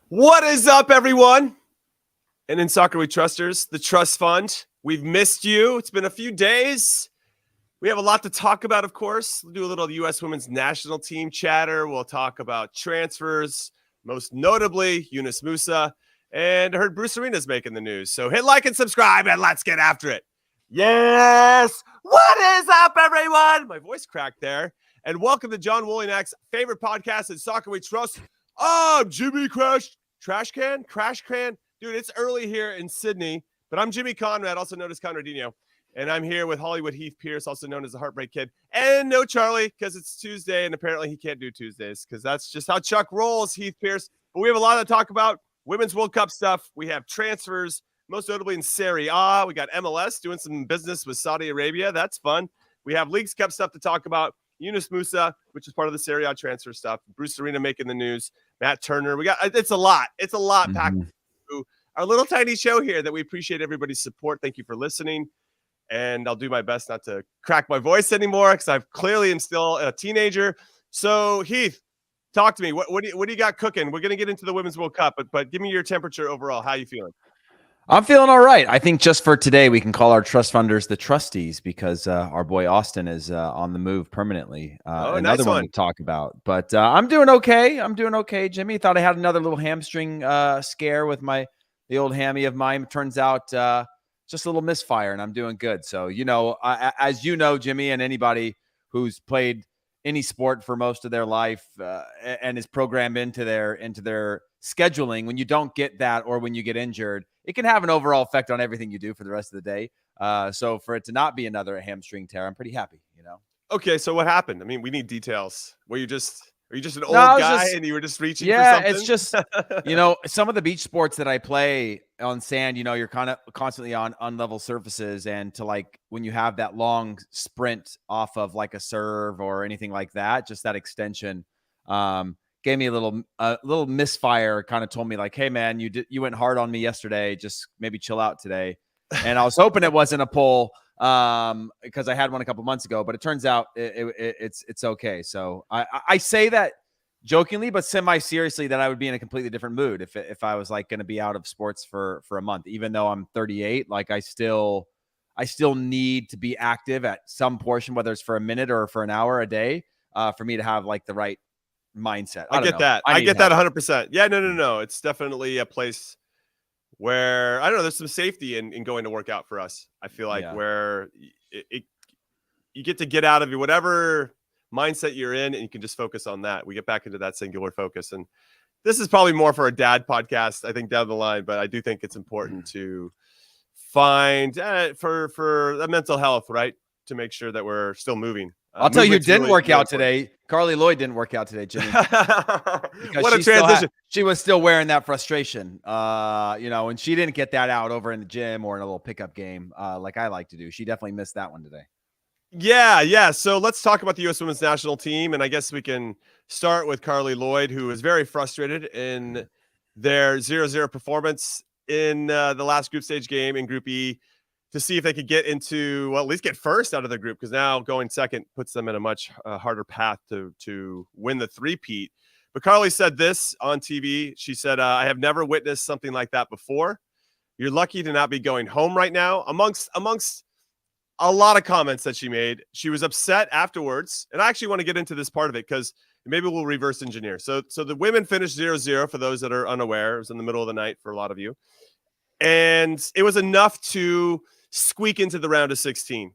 What is up, everyone? And in Soccer We Trusters, the Trust Fund. We've missed you. It's been a few days. We have a lot to talk about, of course. We'll do a little U.S. Women's National Team chatter. We'll talk about transfers, most notably Yunus Musah. And I heard Bruce Arena's making the news. So hit like and subscribe, and let's get after it. Yes! What is up, everyone? My voice cracked there. And welcome to John Wolianak's favorite podcast in Soccer We Trust. I'm Jimmy Trash Can. Dude, it's early here in Sydney, but I'm Jimmy Conrad, also known as Conradinho. And I'm here with Hollywood Heath Pearce, also known as the Heartbreak Kid. And no Charlie, because it's Tuesday, and apparently he can't do Tuesdays, because that's just how Chuck rolls, Heath Pearce. But we have a lot to talk about. Women's World Cup stuff. We have transfers, most notably in Serie A. We got MLS doing some business with Saudi Arabia. That's fun. We have Leagues Cup stuff to talk about. Yunus Musah, which is part of the Serie A transfer stuff. Bruce Arena making the news. Matt Turner. It's a lot. It's a lot packed into our little tiny show here that we appreciate everybody's support. Thank you for listening. And I'll do my best not to crack my voice anymore because I clearly am still a teenager. So Heath, talk to me. What do you got cooking? We're going to get into the Women's World Cup, but give me your temperature overall. How you feeling? I'm feeling all right. I think just for today, we can call our trust funders the trustees because our boy Austin is on the move permanently. Another nice one to talk about. But I'm doing okay. Jimmy, thought I had another little hamstring scare with the old hammy of mine. It turns out just a little misfire, and I'm doing good. So, as you know, Jimmy, and anybody who's played any sport for most of their life and is programmed into their scheduling, when you don't get that or when you get injured, it can have an overall effect on everything you do for the rest of the day. So for it to not be another hamstring tear, I'm pretty happy, Okay, so what happened? I mean, we need details. Are you just an old guy and you were just reaching for something? Yeah, it's just, some of the beach sports that I play on sand, you're kind of constantly on unlevel surfaces. And when you have that long sprint off of like a serve or anything like that, just that extension, gave me a little misfire, kind of told me like, hey man, you went hard on me yesterday. Just maybe chill out today. And I was hoping it wasn't a pull because I had one a couple months ago, but it turns out it's okay. So I say that jokingly, but semi-seriously, that I would be in a completely different mood if I was like going to be out of sports for a month, even though I'm 38. Like I still need to be active at some portion, whether it's for a minute or for an hour a day, for me to have like the right mindset. I get that 100%. Yeah, no. It's definitely a place where I don't know. There's some safety in going to work out for us. I feel like where you get to get out of your whatever mindset you're in, and you can just focus on that. We get back into that singular focus, and this is probably more for a dad podcast, I think, down the line. But I do think it's important to find for the mental health, right, to make sure that we're still moving. I'll tell you who didn't work out today. Carli Lloyd didn't work out today, Jimmy. What a transition. She was still wearing that frustration, and she didn't get that out over in the gym or in a little pickup game like I like to do. She definitely missed that one today. Yeah. So let's talk about the U.S. Women's National Team. And I guess we can start with Carli Lloyd, who is very frustrated in their 0-0 performance in the last group stage game in Group E, to see if they could get into, well, at least get first out of the group, because now going second puts them in a much harder path to win the three-peat. But Carli said this on TV. She said, I have never witnessed something like that before. You're lucky to not be going home right now. Amongst a lot of comments that she made, she was upset afterwards. And I actually want to get into this part of it because maybe we'll reverse engineer. So the women finished 0-0 for those that are unaware. It was in the middle of the night for a lot of you. And it was enough to squeak into the round of 16.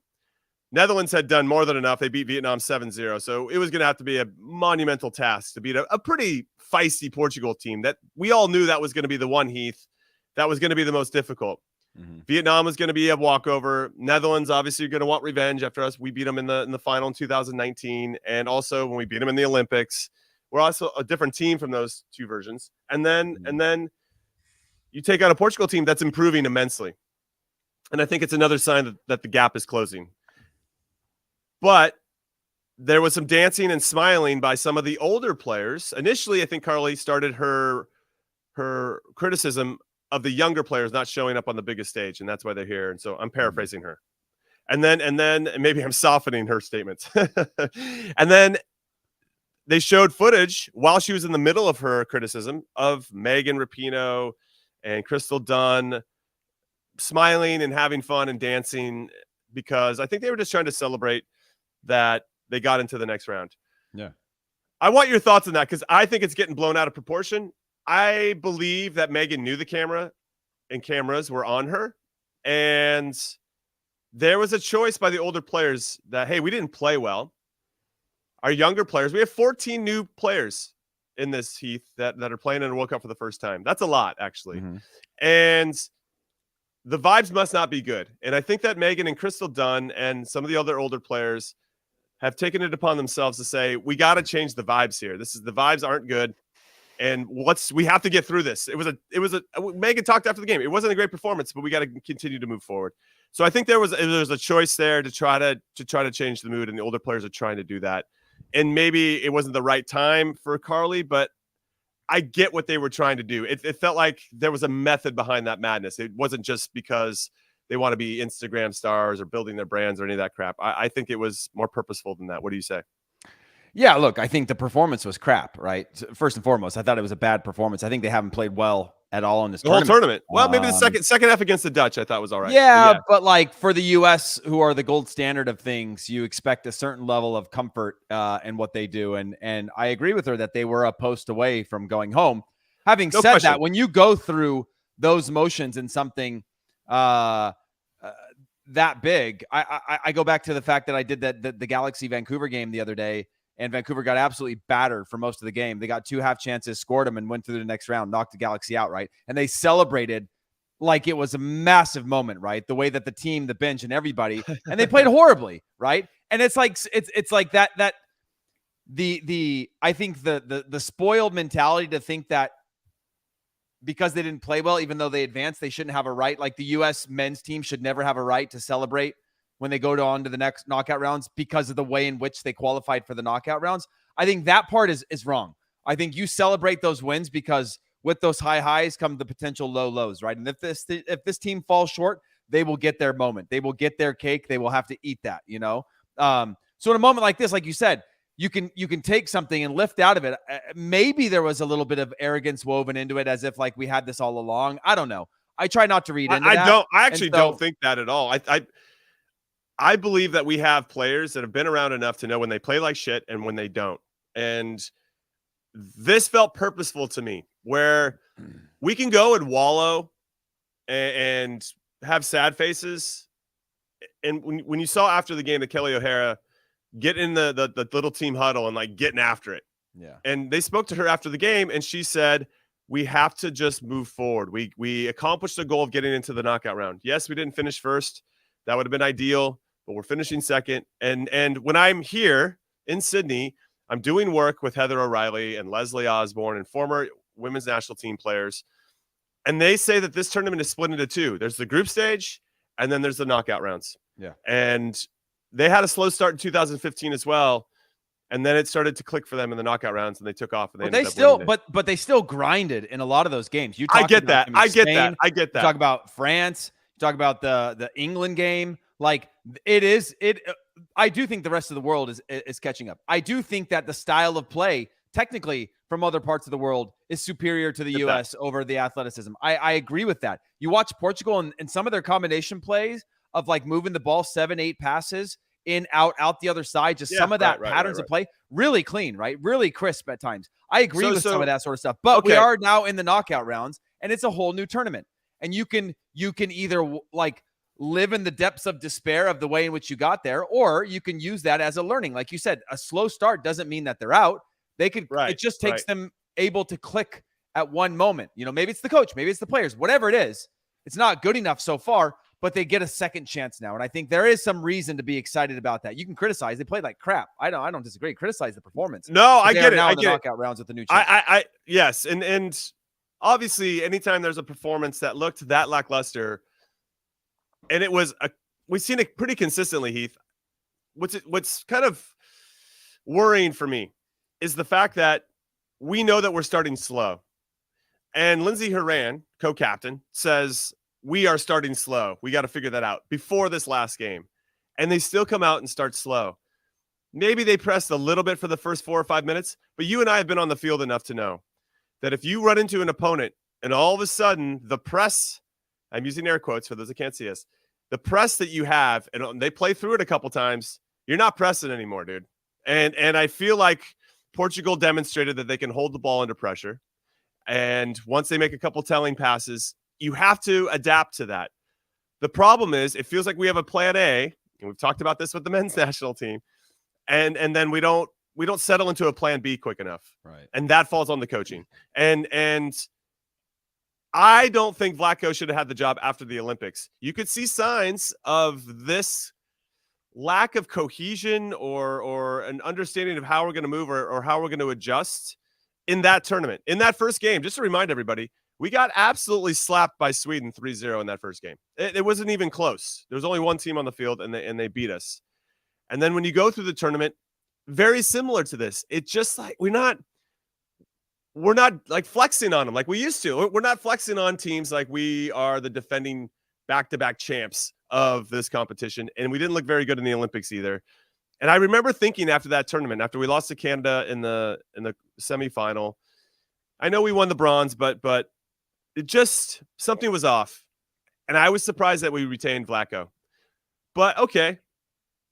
Netherlands had done more than enough. They beat Vietnam 7-0. So it was going to have to be a monumental task to beat a pretty feisty Portugal team that we all knew that was going to be the one, Heath, that was going to be the most difficult. Mm-hmm. Vietnam was going to be a walkover. Netherlands, obviously, are going to want revenge after us. We beat them in the final in 2019. And also when we beat them in the Olympics, we're also a different team from those two versions. And then you take on a Portugal team that's improving immensely. And I think it's another sign that the gap is closing. But there was some dancing and smiling by some of the older players. Initially, I think Carli started her criticism of the younger players not showing up on the biggest stage, and that's why they're here. And so I'm paraphrasing her. And then maybe I'm softening her statements. And then they showed footage while she was in the middle of her criticism of Megan Rapinoe and Crystal Dunn smiling and having fun and dancing, because I think they were just trying to celebrate that they got into the next round. Yeah. I want your thoughts on that, because I think it's getting blown out of proportion. I believe that Megan knew the camera and cameras were on her, and there was a choice by the older players that, hey, we didn't play well. Our younger players, we have 14 new players in this, Heath, that are playing in a World Cup for the first time. That's a lot, actually. Mm-hmm. And the vibes must not be good. And I think that Megan and Crystal Dunn and some of the other older players have taken it upon themselves to say, we got to change the vibes here. The vibes aren't good. And we have to get through this. Megan talked after the game. It wasn't a great performance, but we got to continue to move forward. So I think there was a choice there to try to change the mood, and the older players are trying to do that. And maybe it wasn't the right time for Carli, but I get what they were trying to do. It felt like there was a method behind that madness. It wasn't just because they want to be Instagram stars or building their brands or any of that crap. I think it was more purposeful than that. What do you say? Yeah, look, I think the performance was crap, right? First and foremost, I thought it was a bad performance. I think they haven't played well at all in this whole tournament. Well, maybe the second half against the Dutch, I thought was all right. Yeah, but like for the U.S., who are the gold standard of things, you expect a certain level of comfort in what they do. And I agree with her that they were a post away from going home. Having said that, when you go through those motions in something that big, I go back to the fact that I did the Galaxy Vancouver game the other day, and Vancouver got absolutely battered for most of the game. They got 2 half chances, scored them, and went through the next round, knocked the Galaxy out, right? And they celebrated like it was a massive moment, right? The way that the team, the bench, and everybody, and they played horribly, right? And it's like that I think the spoiled mentality to think that because they didn't play well, even though they advanced, they shouldn't have a right. Like the U.S. men's team should never have a right to celebrate when they go on to the next knockout rounds because of the way in which they qualified for the knockout rounds. I think that part is wrong. I think you celebrate those wins because with those high highs come the potential low lows, right? And if this team falls short, they will get their moment. They will get their cake. They will have to eat that, you know? So in a moment like this, like you said, you can take something and lift out of it. Maybe there was a little bit of arrogance woven into it as if like we had this all along. I don't know. I try not to read into that. I actually don't think that at all. I believe that we have players that have been around enough to know when they play like shit and when they don't. And this felt purposeful to me, where we can go and wallow and have sad faces. And when you saw after the game that Kelly O'Hara get in the little team huddle and like getting after it. Yeah. And they spoke to her after the game, and she said, we have to just move forward. We accomplished the goal of getting into the knockout round. Yes, we didn't finish first. That would have been ideal, but we're finishing second. And when I'm here in Sydney, I'm doing work with Heather O'Reilly and Leslie Osborne and former women's national team players. And they say that this tournament is split into 2. There's the group stage, and then there's the knockout rounds. Yeah. And they had a slow start in 2015 as well. And then it started to click for them in the knockout rounds, and they took off. And but they still grinded in a lot of those games. I get that. I get that. You talk about France. You talk about the England game. Like I do think the rest of the world is catching up. I do think that the style of play, technically from other parts of the world, is superior to the U.S. over the athleticism. I agree with that. You watch Portugal and some of their combination plays of like moving the ball 7-8 passes in, out the other side. Just some of that patterns of play, really clean, right? Really crisp at times. I agree with some of that sort of stuff. But we are now in the knockout rounds, and it's a whole new tournament. And you can either like live in the depths of despair of the way in which you got there, or you can use that as a learning. Like you said, a slow start doesn't mean that they're out. They could. It just takes them able to click at one moment. You know, maybe it's the coach, maybe it's the players, whatever it is. It's not good enough so far, but they get a second chance now. And I think there is some reason to be excited about that. You can criticize. They played like crap. I don't disagree. Criticize the performance. No, I get it. Now I in the knockout rounds with the new champ. Yes. And obviously anytime there's a performance that looked that lackluster, and we've seen it pretty consistently, Heath. What's kind of worrying for me is the fact that we know that we're starting slow. And Lindsey Horan, co-captain, says we are starting slow. We got to figure that out before this last game. And they still come out and start slow. maybe they pressed a little bit for the first 4 or 5 minutes, but you and I have been on the field enough to know that if you run into an opponent and all of a sudden the press, I'm using air quotes for those that can't see us, the press that you have, and they play through it a couple times, you're not pressing anymore, dude. And I feel like Portugal demonstrated that they can hold the ball under pressure. And once they make a couple telling passes, you have to adapt to that. The problem is it feels like we have a plan A, and we've talked about this with the men's national team, and then we don't settle into a plan B quick enough. Right. And that falls on the coaching. And I don't think Vlakto should have had the job after the Olympics. You could see signs of this lack of cohesion or an understanding of how we're going to move or how we're going to adjust in that tournament. In that first game, just to remind everybody, we got absolutely slapped by Sweden 3-0 in that first game. It wasn't even close. There was only one team on the field, and they beat us. And then when you go through the tournament, very similar to this, it's just like we're not like flexing on them like we used to. We're not flexing on teams like we are the defending back-to-back champs of this competition, and we didn't look very good in the Olympics either. And I remember thinking after that tournament, after we lost to Canada in the semifinal, I know we won the bronze, but it just something was off, and I was surprised that we retained Vlakto. But okay,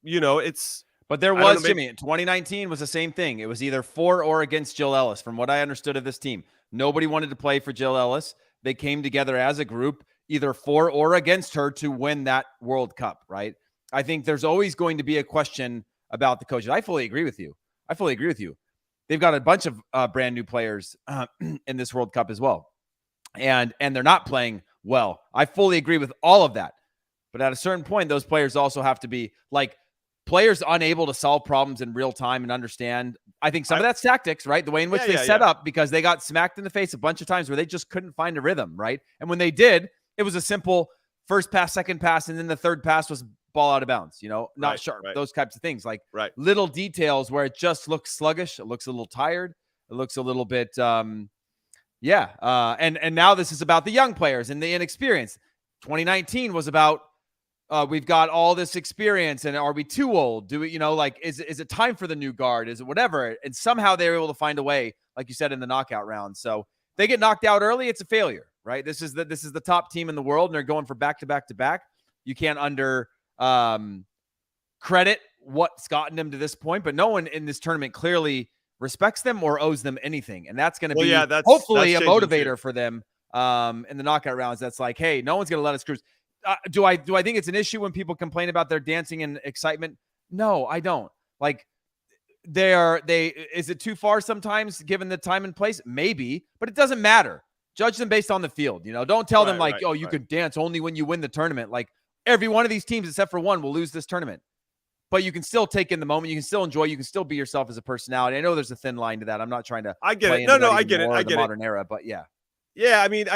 it's. But there was, Jimmy, 2019 was the same thing. It was either for or against Jill Ellis, from what I understood of this team. Nobody wanted to play for Jill Ellis. They came together as a group, either for or against her to win that World Cup, right? I think there's always going to be a question about the coaches. I fully agree with you. They've got a bunch of brand new players in this World Cup as well. And they're not playing well. I fully agree with all of that. But at a certain point, those players also have to be like, players unable to solve problems in real time and understand. I think some of that's tactics, right? The way in which they set up, because they got smacked in the face a bunch of times where they just couldn't find a rhythm, right? And when they did, it was a simple first pass, second pass, and then the third pass was ball out of bounds, not sharp, those types of things. Like little details where it just looks sluggish. It looks a little tired. It looks a little bit, and now this is about the young players and the inexperience. 2019 was about, we've got all this experience, and are we too old? Do we, is it time for the new guard? Is it whatever? And somehow they were able to find a way, like you said, in the knockout round. So they get knocked out early, it's a failure, right? This is the top team in the world, and they're going for back to back to back. You can't credit what's gotten them to this point, but no one in this tournament clearly respects them or owes them anything, and that's going to be hopefully a motivator for them in the knockout rounds. That's like, hey, no one's going to let us cruise. Do I think it's an issue when people complain about their dancing and excitement? No, I don't. Like, is it too far sometimes given the time and place? Maybe, but it doesn't matter. Judge them based on the field. Don't tell them you can dance only when you win the tournament. Like, every one of these teams except for one will lose this tournament, but you can still take in the moment. You can still enjoy. You can still be yourself as a personality. I know there's a thin line to that. I'm not trying to. I get it. No, I get it. I get the modern era, but yeah. Yeah, I mean,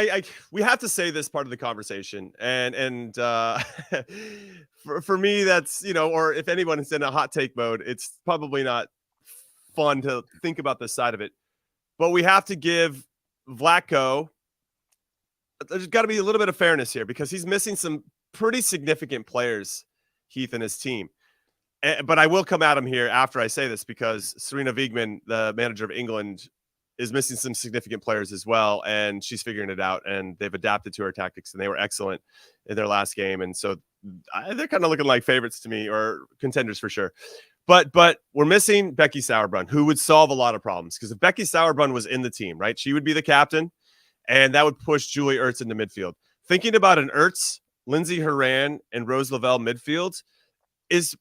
we have to say this part of the conversation, and for me, that's or if anyone is in a hot take mode, it's probably not fun to think about this side of it. But we have to give Vlakto. There's got to be a little bit of fairness here because he's missing some pretty significant players, Heath and his team. But I will come at him here after I say this because Serena Wiegman, the manager of England, is missing some significant players as well, and she's figuring it out, and they've adapted to her tactics, and they were excellent in their last game, and so they're kind of looking like favorites to me, or contenders for sure. But we're missing Becky Sauerbrunn, who would solve a lot of problems, because if Becky Sauerbrunn was in the team, right, she would be the captain, and that would push Julie Ertz into midfield. Thinking about an Ertz, Lindsay Horan, and Rose Lavelle midfield is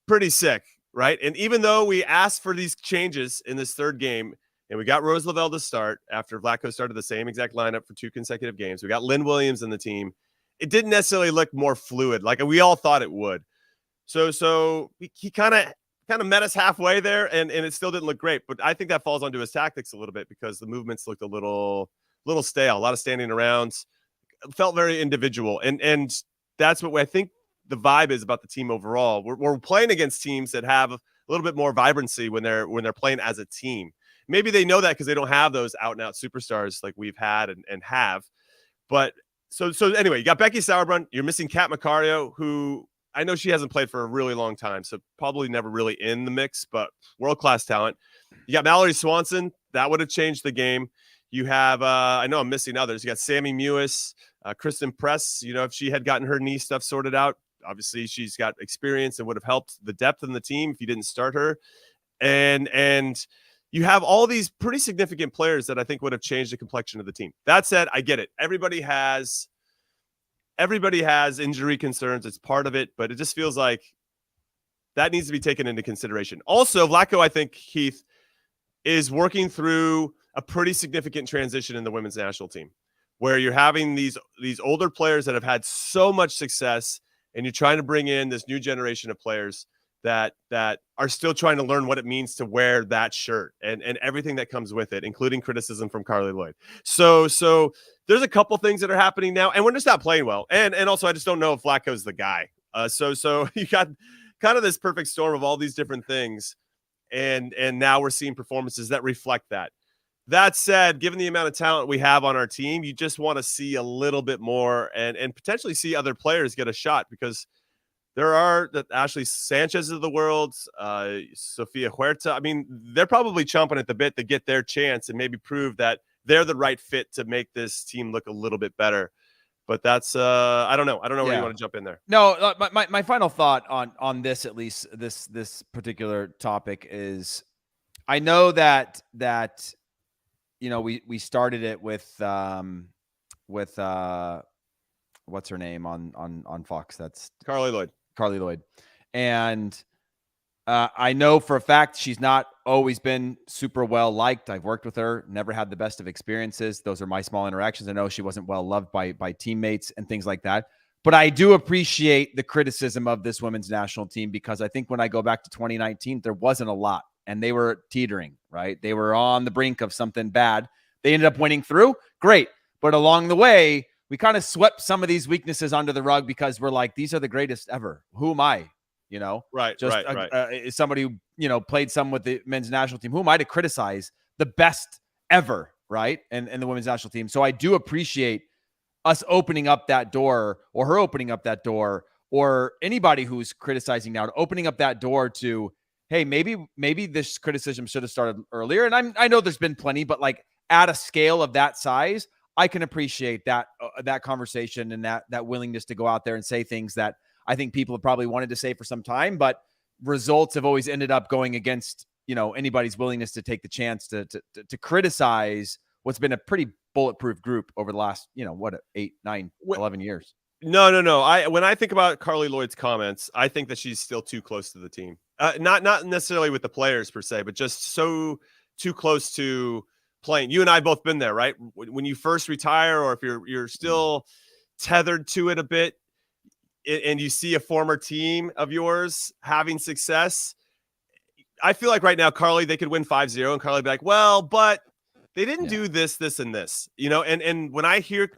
pretty sick, right? And even though we asked for these changes in this third game, and we got Rose Lavelle to start after Vlakto started the same exact lineup for 2 consecutive games. We got Lynn Williams in the team. It didn't necessarily look more fluid like we all thought it would. So he kind of met us halfway there, and it still didn't look great. But I think that falls onto his tactics a little bit because the movements looked a little stale. A lot of standing around. It felt very individual, and that's what I think the vibe is about the team overall. We're playing against teams that have a little bit more vibrancy when they're playing as a team. Maybe they know that because they don't have those out-and-out superstars like we've had and have. But so anyway, you got Becky Sauerbrunn. You're missing Kat Macario, who I know she hasn't played for a really long time, so probably never really in the mix, but world-class talent. You got Mallory Swanson. That would have changed the game. You have, I know I'm missing others. You got Sammy Mewis, Kristen Press. You know, if she had gotten her knee stuff sorted out, obviously she's got experience and would have helped the depth in the team if you didn't start her. And you have all these pretty significant players that I think would have changed the complexion of the team. That said, I get it. Everybody has injury concerns. It's part of it, but it just feels like that needs to be taken into consideration. Also, Vlakto, I think, Heath, is working through a pretty significant transition in the women's national team, where you're having these older players that have had so much success, and you're trying to bring in this new generation of players that are still trying to learn what it means to wear that shirt and everything that comes with it, including criticism from Carli Lloyd. So there's a couple things that are happening now, and we're just not playing well. And also, I just don't know if Vlakto's the guy. So you got kind of this perfect storm of all these different things, and now we're seeing performances that reflect that. That said, given the amount of talent we have on our team, you just want to see a little bit more and potentially see other players get a shot, because there are the Ashley Sanchez of the world, Sofia Huerta. I mean, they're probably chomping at the bit to get their chance and maybe prove that they're the right fit to make this team look a little bit better. But that's I don't know. I don't know where you want to jump in there. No, my final thought on this, at least this particular topic, is I know that you know, we started it with what's her name on Fox? That's Carli Lloyd. And I know for a fact she's not always been super well liked. I've worked with her, never had the best of experiences. Those are my small interactions. I know she wasn't well loved by teammates and things like that. But I do appreciate the criticism of this women's national team, because I think when I go back to 2019, there wasn't a lot, and they were teetering, right? They were on the brink of something bad. They ended up winning through. Great. But along the way, we kind of swept some of these weaknesses under the rug, because we're like, these are the greatest ever. Who am I? You know, right. Somebody who, you know, played some with the men's national team. Who am I to criticize the best ever, right? And the women's national team. So I do appreciate us opening up that door, or her opening up that door, or anybody who's criticizing now, opening up that door to, hey, maybe this criticism should have started earlier. And I know there's been plenty, but like at a scale of that size, I can appreciate that conversation and that willingness to go out there and say things that I think people have probably wanted to say for some time, but results have always ended up going against, you know, anybody's willingness to take the chance to criticize what's been a pretty bulletproof group over the last, you know, 8, 9, 11 years. No. When I think about Carli Lloyd's comments, I think that she's still too close to the team. Not necessarily with the players per se, but just so too close to playing. You and I both been there, right? When you first retire, or if you're still tethered to it a bit, and you see a former team of yours having success, I feel like right now, Carli, they could win 5-0, and Carli be like, well, but they didn't do this, and this, you know. And when I hear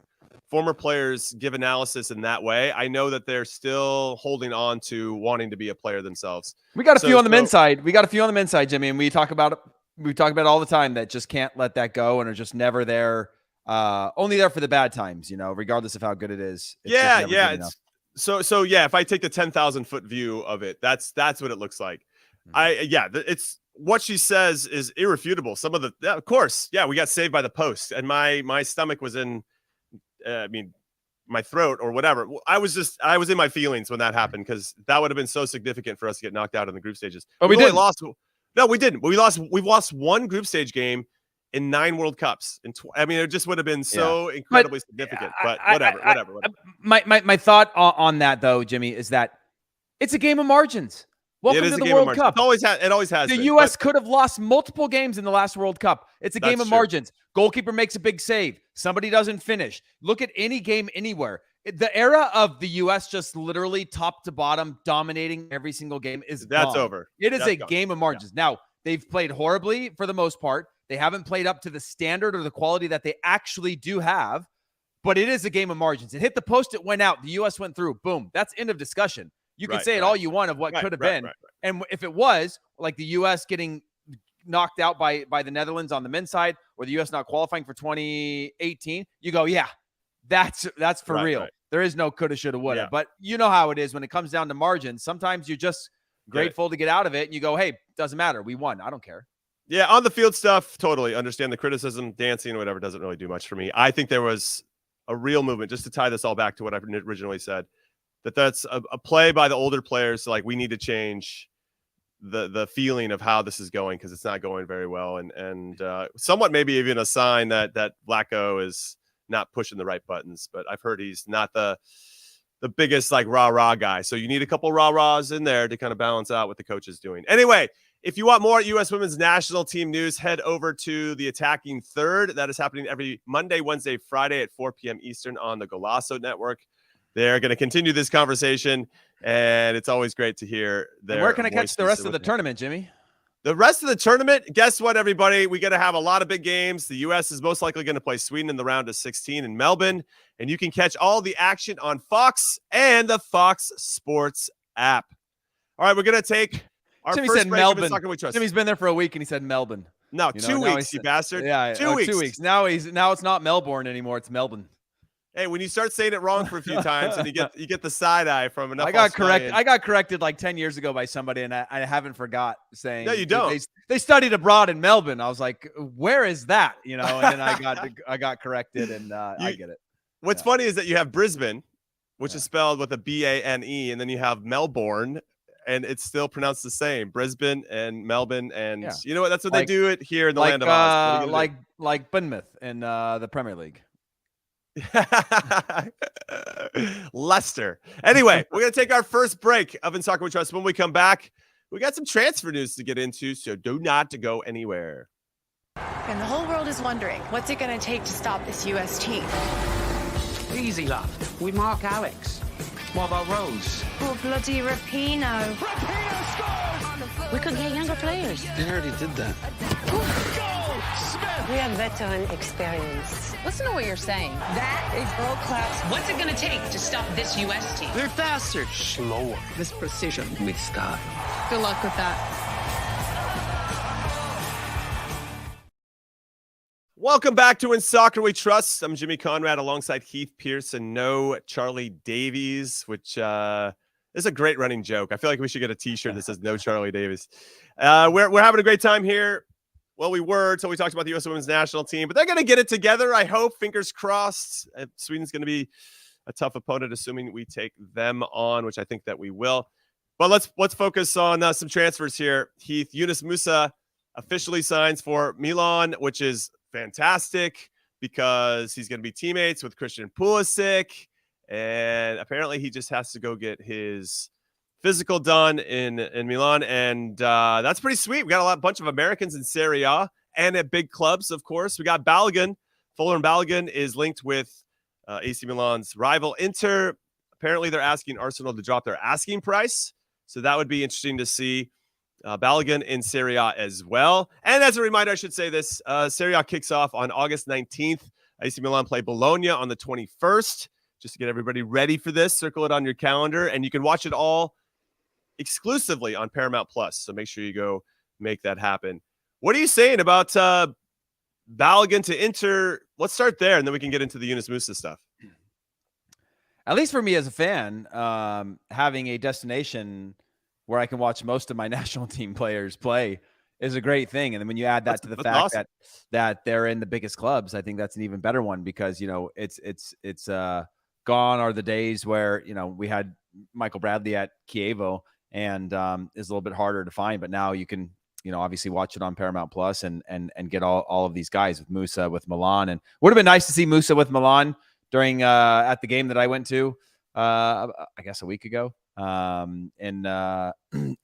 former players give analysis in that way, I know that they're still holding on to wanting to be a player themselves. We got a few on the men's side. We got a few on the men's side, Jimmy, and we talk about it all the time, that just can't let that go and are just never there, only there for the bad times, you know, regardless of how good it is. So if I take the 10,000-foot view of it, that's what it looks like. It's what she says is irrefutable. Some of of course, we got saved by the post, and my stomach was in, my throat or whatever. I was in my feelings when that happened, because that would have been so significant for us to get knocked out in the group stages. But we didn't. No, we didn't. We've lost one group stage game in 9 World Cups. It just would have been so incredibly significant. But whatever. My thought on that, though, Jimmy, is that it's a game of margins. Welcome to the World Cup. It always has. The U.S. could have lost multiple games in the last World Cup. It's a game of margins. Goalkeeper makes a big save. Somebody doesn't finish. Look at any game anywhere. The era of the U.S. just literally top to bottom dominating every single game is that's over. It is a game of margins. Now, they've played horribly for the most part. They haven't played up to the standard or the quality that they actually do have, but it is a game of margins. It hit the post, it went out. The U.S. went through. Boom. That's end of discussion. You can say it all you want of what could have been. And if it was like the U.S. getting knocked out by the Netherlands on the men's side, or the U.S. not qualifying for 2018, you go, yeah, that's for real. There is no coulda, shoulda, woulda. Yeah. But you know how it is when it comes down to margins. Sometimes you're just grateful to get out of it, and you go, hey, doesn't matter. We won. I don't care. Yeah, on the field stuff, totally understand the criticism. Dancing, whatever, doesn't really do much for me. I think there was a real movement, just to tie this all back to what I originally said, that's a play by the older players. Like, we need to change the feeling of how this is going, because it's not going very well, and somewhat maybe even a sign that Vlakto is not pushing the right buttons. But I've heard he's not the biggest like rah guy, so you need a couple rah-rahs in there to kind of balance out what the coach is doing. Anyway, if you want more U.S. Women's National Team news, head over to the Attacking Third. That is happening every Monday, Wednesday, Friday at 4 p.m. Eastern on the Golazo Network. They're going to continue this conversation, and it's always great to hear their Where can I catch the rest of the them. tournament, Jimmy? The rest of the tournament, guess what, everybody? We got to have a lot of big games. The U.S. is most likely going to play Sweden in the round of 16 in Melbourne, and you can catch all the action on Fox and the Fox Sports app. All right, we're going to take our Jimmy first said break. Melbourne. Soccer We Trust. Jimmy's been there for a week, and he said Melbourne. No, you know, 2 weeks, you bastard. Yeah, 2 weeks. 2 weeks. Now it's not Melbourne anymore. It's Melbourne. Hey, when you start saying it wrong for a few times, and you get the side eye from enough. I got corrected like 10 years ago by somebody, and I haven't forgot saying. No, you don't. They studied abroad in Melbourne. I was like, where is that? You know, and then I got corrected, and I get it. What's funny is that you have Brisbane, which is spelled with a B-A-N-E, and then you have Melbourne, and it's still pronounced the same. Brisbane and Melbourne, and you know what? That's what they do it here in the land of Oz. Like Bournemouth in the Premier League. Leicester. Anyway, we're going to take our first break of In Soccer We Trust. When we come back, we got some transfer news to get into, so do not go anywhere. And the whole world is wondering, what's it going to take to stop this U.S. team? Easy, love. We mark Alex. What about Rose? Oh, bloody Rapinoe. Rapinoe scores! We could get younger players. They already did that. We have veteran experience. Listen to what you're saying. That is world class. What's it going to take to stop this U.S. team? They're faster. Slower. This precision with style. Good luck with that. Welcome back to In Soccer We Trust. I'm Jimmy Conrad alongside Heath Pearce and no Charlie Davies, which is a great running joke. I feel like we should get a t-shirt that says no Charlie Davies. We're having a great time here. Well, we were until we talked about the U.S. Women's National Team, but they're going to get it together, I hope. Fingers crossed. Sweden's going to be a tough opponent, assuming we take them on, which I think that we will. But let's focus on some transfers here. Heath, Yunus Musah officially signs for Milan, which is fantastic because he's going to be teammates with Christian Pulisic, and apparently he just has to go get his physical done in Milan, and that's pretty sweet. We got a bunch of Americans in Serie A and at big clubs, of course. We got Balogun. Folarin Balogun is linked with AC Milan's rival Inter. Apparently they're asking Arsenal to drop their asking price, so that would be interesting to see. Balogun in Serie A as well. And as a reminder, I should say this, Serie A kicks off on August 19th. AC Milan play Bologna on the 21st. Just to get everybody ready for this, circle it on your calendar, and you can watch it all exclusively on Paramount Plus. So make sure you go make that happen. What are you saying about Balogun to Inter? Let's start there, and then we can get into the Yunus Musah stuff. At least for me as a fan, having a destination where I can watch most of my national team players play is a great thing. And then when you add that to the fact awesome. that they're in the biggest clubs, I think that's an even better one because, you know, it's gone are the days where, you know, we had Michael Bradley at Chievo and is a little bit harder to find, but now you can, you know, obviously watch it on Paramount Plus and get all of these guys with Musah, with Milan. And would have been nice to see Musah with Milan during at the game that I went to, I guess a week ago. In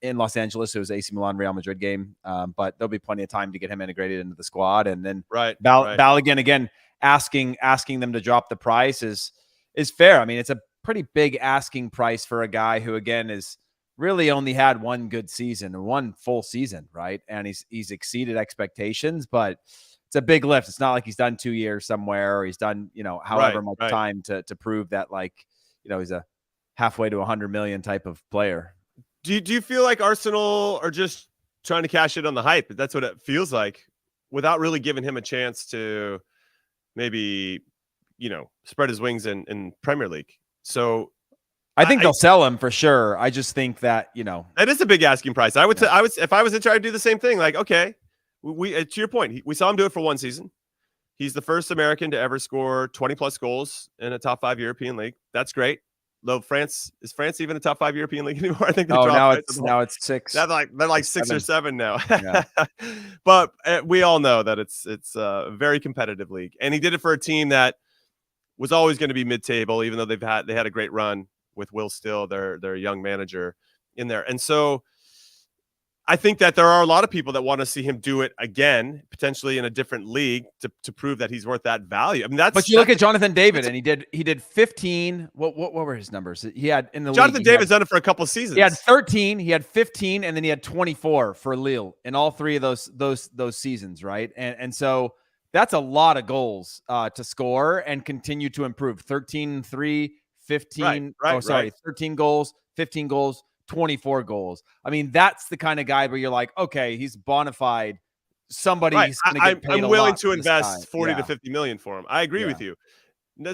Los Angeles, it was AC Milan Real Madrid game, but there'll be plenty of time to get him integrated into the squad. And then Balogun again asking them to drop the price is fair. I mean, it's a pretty big asking price for a guy who again is really only had one good season, one full season, right? And he's exceeded expectations, but it's a big lift. It's not like he's done 2 years somewhere or he's done, you know, however much time to prove that, like, you know, he's a halfway to 100 million type of player. Do you feel like Arsenal are just trying to cash in on the hype? That's what it feels like, without really giving him a chance to maybe, you know, spread his wings in Premier League. So I think they'll sell him for sure. I just think that, that is a big asking price. I would, if I was to try to do the same thing, like, okay, we to your point, we saw him do it for one season. He's the first American to ever score 20 plus goals in a top 5 European league. That's great. Though is France even a top 5 European league anymore? I think they dropped. Now it's 6. They're like 6 or 7 now. Yeah. But we all know that it's a very competitive league, and he did it for a team that was always going to be mid-table, even though they had a great run with Will Still, their young manager, in there. And so I think that there are a lot of people that want to see him do it again, potentially in a different league, to prove that he's worth that value. I mean, but you look at Jonathan David, and he did 15. What were his numbers? He had in the Jonathan league, David's done it for a couple of seasons. He had 13, he had 15, and then he had 24 for Lille in all 3 of those seasons, right? And so that's a lot of goals to score and continue to improve. 13, 3, 15. Right. 13 goals, 15 goals. 24 goals. I mean, that's the kind of guy where you're like, okay, he's bona fide. Somebody's going to get paid I'm a willing lot to invest 40 to 50 million for him. I agree with you.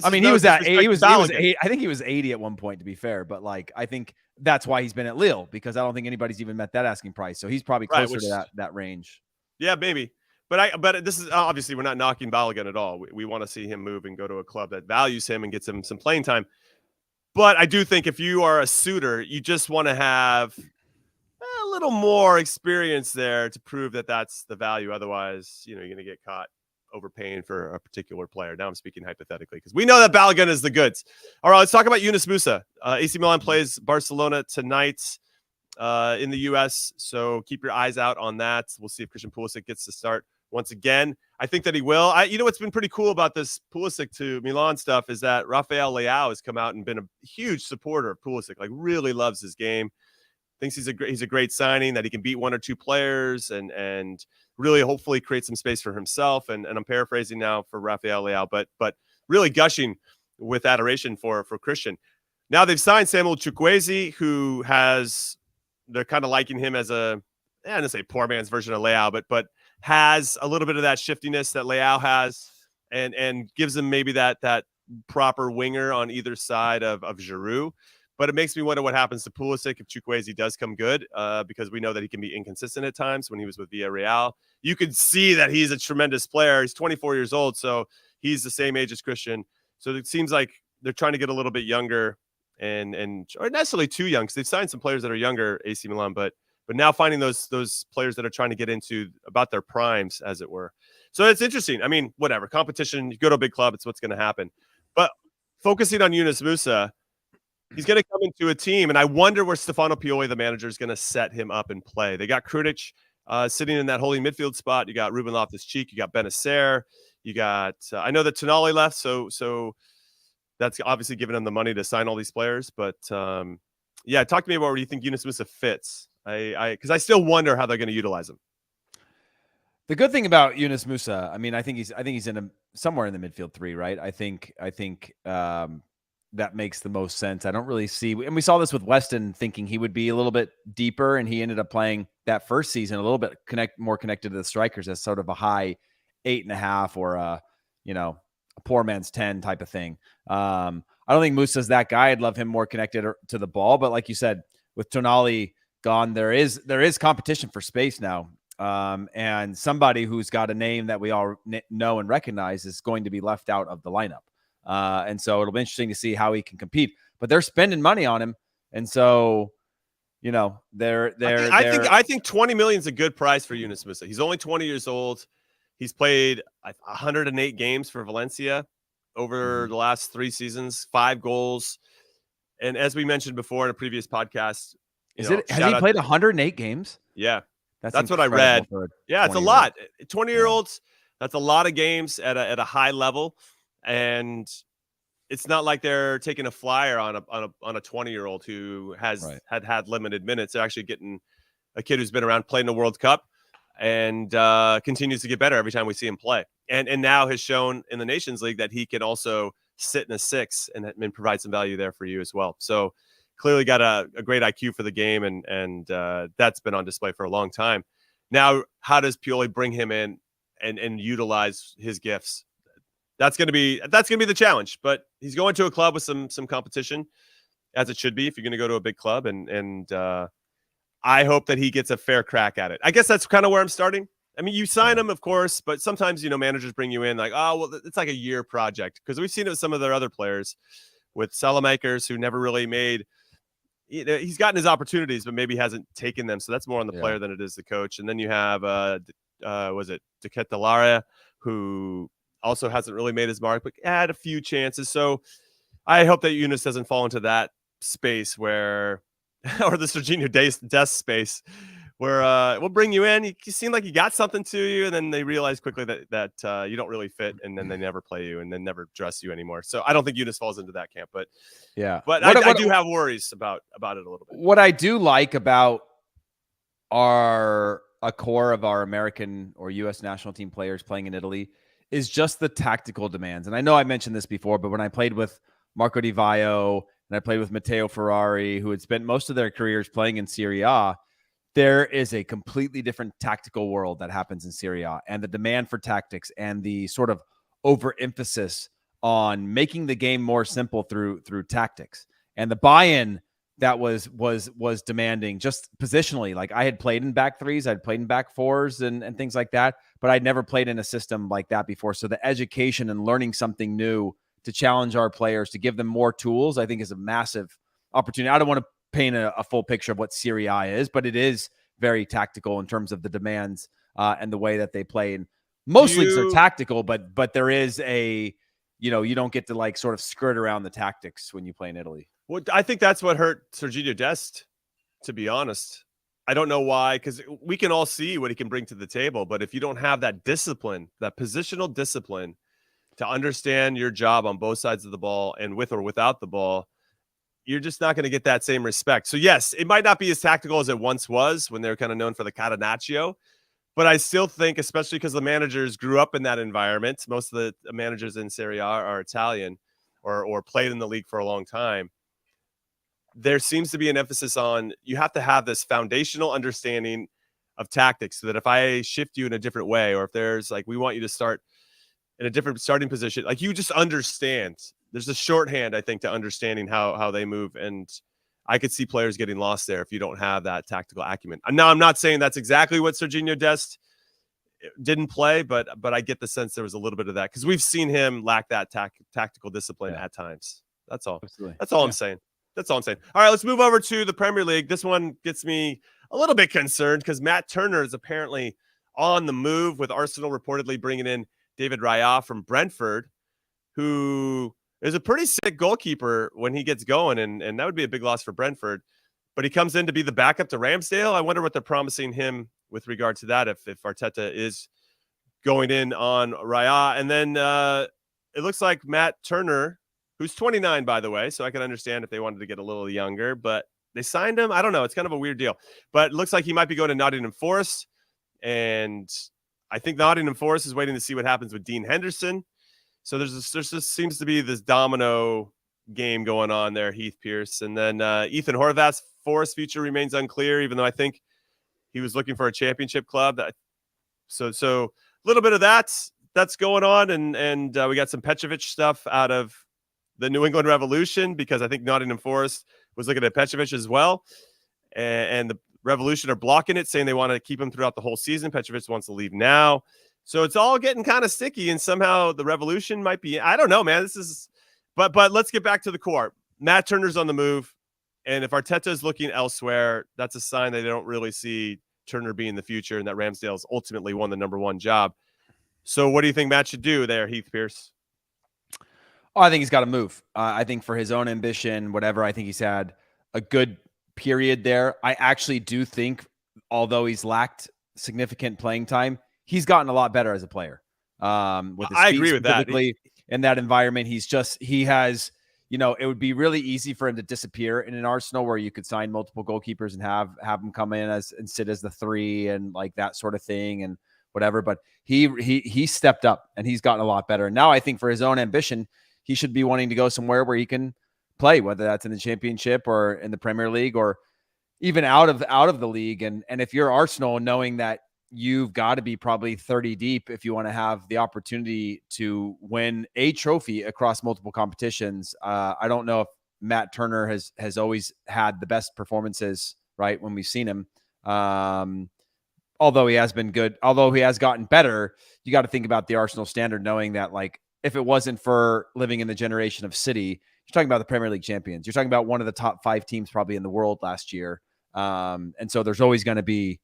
I mean, he was 8. I think he was 80 at one point, to be fair. But like, I think that's why he's been at Lille, because I don't think anybody's even met that asking price. So he's probably closer to that range. Yeah, maybe. But this is obviously, we're not knocking Balogun at all. We want to see him move and go to a club that values him and gets him some playing time. But I do think if you are a suitor, you just want to have a little more experience there to prove that that's the value. Otherwise, you're going to get caught overpaying for a particular player. Now I'm speaking hypothetically, because we know that Balogun is the goods. All right, let's talk about Yunus Musah. AC Milan plays Barcelona tonight in the U.S., so keep your eyes out on that. We'll see if Christian Pulisic gets to start once again. I think that he will. What's been pretty cool about this Pulisic to Milan stuff is that Rafael Leao has come out and been a huge supporter of Pulisic, like really loves his game. Thinks he's a great signing, that he can beat 1 or 2 players and really hopefully create some space for himself. And I'm paraphrasing now for Rafael Leao, but really gushing with adoration for Christian. Now they've signed Samuel Chukwueze, who they're kind of liking him as I don't want to say poor man's version of Leao, but has a little bit of that shiftiness that Leao has, and gives him maybe that proper winger on either side of Giroud. But it makes me wonder what happens to Pulisic if Chukwueze does come good, because we know that he can be inconsistent at times. When he was with Villarreal, you could see that he's a tremendous player. He's 24 years old, so he's the same age as Christian. So it seems like they're trying to get a little bit younger, or not necessarily too young, because they've signed some players that are younger, AC Milan, but now finding those players that are trying to get into about their primes, as it were. So it's interesting. I mean, whatever. Competition, you go to a big club, it's what's going to happen. But focusing on Yunus Musah, he's going to come into a team, and I wonder where Stefano Pioli, the manager, is going to set him up and play. They got Krunic sitting in that holding midfield spot. You got Ruben Loftus-Cheek. You got Benacer. You got I know that Tonali left, so that's obviously giving him the money to sign all these players. But talk to me about where you think Yunus Musah fits. Because I still wonder how they're going to utilize him. The good thing about Yunus Musah, I mean, I think he's in somewhere in the midfield 3, right? I think that makes the most sense. I don't really see, and we saw this with Weston, thinking he would be a little bit deeper, and he ended up playing that first season a little bit more connected to the strikers as sort of a high 8.5 or a poor man's 10 type of thing. I don't think Musah's that guy. I'd love him more connected to the ball, but like you said, with Tonali gone, there is competition for space now. And somebody who's got a name that we all know and recognize is going to be left out of the lineup. And so it'll be interesting to see how he can compete, but they're spending money on him. And so, I think 20 million is a good price for Yunus Musah. He's only 20 years old. He's played 108 games for Valencia over the last 3 seasons, 5 goals. And as we mentioned before in a previous podcast, has he played 108 games? Yeah. That's what I read. Yeah, it's a lot. 20-year-olds, that's a lot of games at a high level. And it's not like they're taking a flyer on a 20-year-old who has had limited minutes. They're actually getting a kid who's been around, played in the World Cup, and continues to get better every time we see him play. And now has shown in the Nations League that he can also sit in a 6 and provide some value there for you as well. So clearly got a great IQ for the game, and that's been on display for a long time. Now, how does Pioli bring him in and utilize his gifts? that's going to be the challenge. But he's going to a club with some competition, as it should be if you're going to go to a big club, and I hope that he gets a fair crack at it. I guess that's kind of where I'm starting. I mean, you sign him, of course, but sometimes, managers bring you in like, oh, well, it's like a year project, because we've seen it with some of their other players, with Salamakers, who never really made. He's gotten his opportunities, but maybe hasn't taken them. So that's more on the player than it is the coach. And then you have, was it Zelaryan, who also hasn't really made his mark, but had a few chances. So I hope that Yunus doesn't fall into that space where, or the Serginho Dest space, where we'll bring you in. You seem like you got something to you, and then they realize quickly that you don't really fit, and then they never play you and then never dress you anymore. So I don't think Yunus falls into that camp, but I do have worries about it a little bit. What I do like about a core of our American or U.S. national team players playing in Italy is just the tactical demands. And I know I mentioned this before, but when I played with Marco Di Vaio and I played with Matteo Ferrari, who had spent most of their careers playing in Serie A, there is a completely different tactical world that happens in Serie A, and the demand for tactics and the sort of overemphasis on making the game more simple through tactics, and the buy-in that was demanding just positionally. Like, I had played in back threes, I'd played in back fours and things like that, but I'd never played in a system like that before. So the education and learning something new to challenge our players, to give them more tools, I think is a massive opportunity. I don't want to paint a full picture of what Serie A is, but it is very tactical in terms of the demands and the way that they play. And most leagues are tactical, but there is you don't get to like sort of skirt around the tactics when you play in Italy. Well, I think that's what hurt Serginho Dest, to be honest. I don't know why, because we can all see what he can bring to the table, but if you don't have that discipline, that positional discipline to understand your job on both sides of the ball and with or without the ball, you're just not going to get that same respect. So yes, it might not be as tactical as it once was when they were kind of known for the catenaccio, but I still think, especially because the managers grew up in that environment, most of the managers in Serie A are Italian or played in the league for a long time. There seems to be an emphasis on, you have to have this foundational understanding of tactics, so that if I shift you in a different way, or if there's like, we want you to start in a different starting position, like, you just understand. There's a shorthand, I think, to understanding how they move. And I could see players getting lost there if you don't have that tactical acumen. Now, I'm not saying that's exactly what Serginho Dest didn't play, but I get the sense there was a little bit of that, because we've seen him lack that tactical discipline at times. That's all. Absolutely. That's all I'm saying. That's all I'm saying. All right, let's move over to the Premier League. This one gets me a little bit concerned, because Matt Turner is apparently on the move, with Arsenal reportedly bringing in David Raya from Brentford, who is a pretty sick goalkeeper when he gets going, and that would be a big loss for Brentford. But he comes in to be the backup to Ramsdale. I wonder what they're promising him with regard to that, if Arteta is going in on Raya. And then it looks like Matt Turner, who's 29, by the way, so I can understand if they wanted to get a little younger, but they signed him. I don't know. It's kind of a weird deal. But it looks like he might be going to Nottingham Forest, and I think Nottingham Forest is waiting to see what happens with Dean Henderson. So there just seems to be this domino game going on there, Heath Pearce. And then Ethan Horvath's Forest future remains unclear, even though I think he was looking for a championship club. So a little bit of that's going on. And we got some Petrovic stuff out of the New England Revolution, because I think Nottingham Forest was looking at Petrovic as well. And the Revolution are blocking it, saying they want to keep him throughout the whole season. Petrovic wants to leave now. So it's all getting kind of sticky, and somehow the Revolution might be, I don't know, man. But let's get back to the core. Matt Turner's on the move, and if Arteta is looking elsewhere, that's a sign that they don't really see Turner being the future, and that Ramsdale's ultimately won the number one job. So what do you think Matt should do there, Heath Pearce? Oh, I think he's got to move. I think for his own ambition, whatever, I think he's had a good period there. I actually do think, although he's lacked significant playing time, he's gotten a lot better as a player. With his I agree with that. In that environment, he has, it would be really easy for him to disappear in an Arsenal where you could sign multiple goalkeepers and have him come in and sit as the 3 and like that sort of thing and whatever. But he stepped up and he's gotten a lot better. And now I think for his own ambition, he should be wanting to go somewhere where he can play, whether that's in the Championship or in the Premier League or even out of the league. And if you're Arsenal, knowing that, you've got to be probably 30 deep if you want to have the opportunity to win a trophy across multiple competitions. I don't know if Matt Turner has always had the best performances, right, when we've seen him. Although he has been good, although he has gotten better, you got to think about the Arsenal standard, knowing that, like, if it wasn't for living in the generation of City, you're talking about the Premier League champions. You're talking about one of the top 5 teams probably in the world last year. And so there's always going to be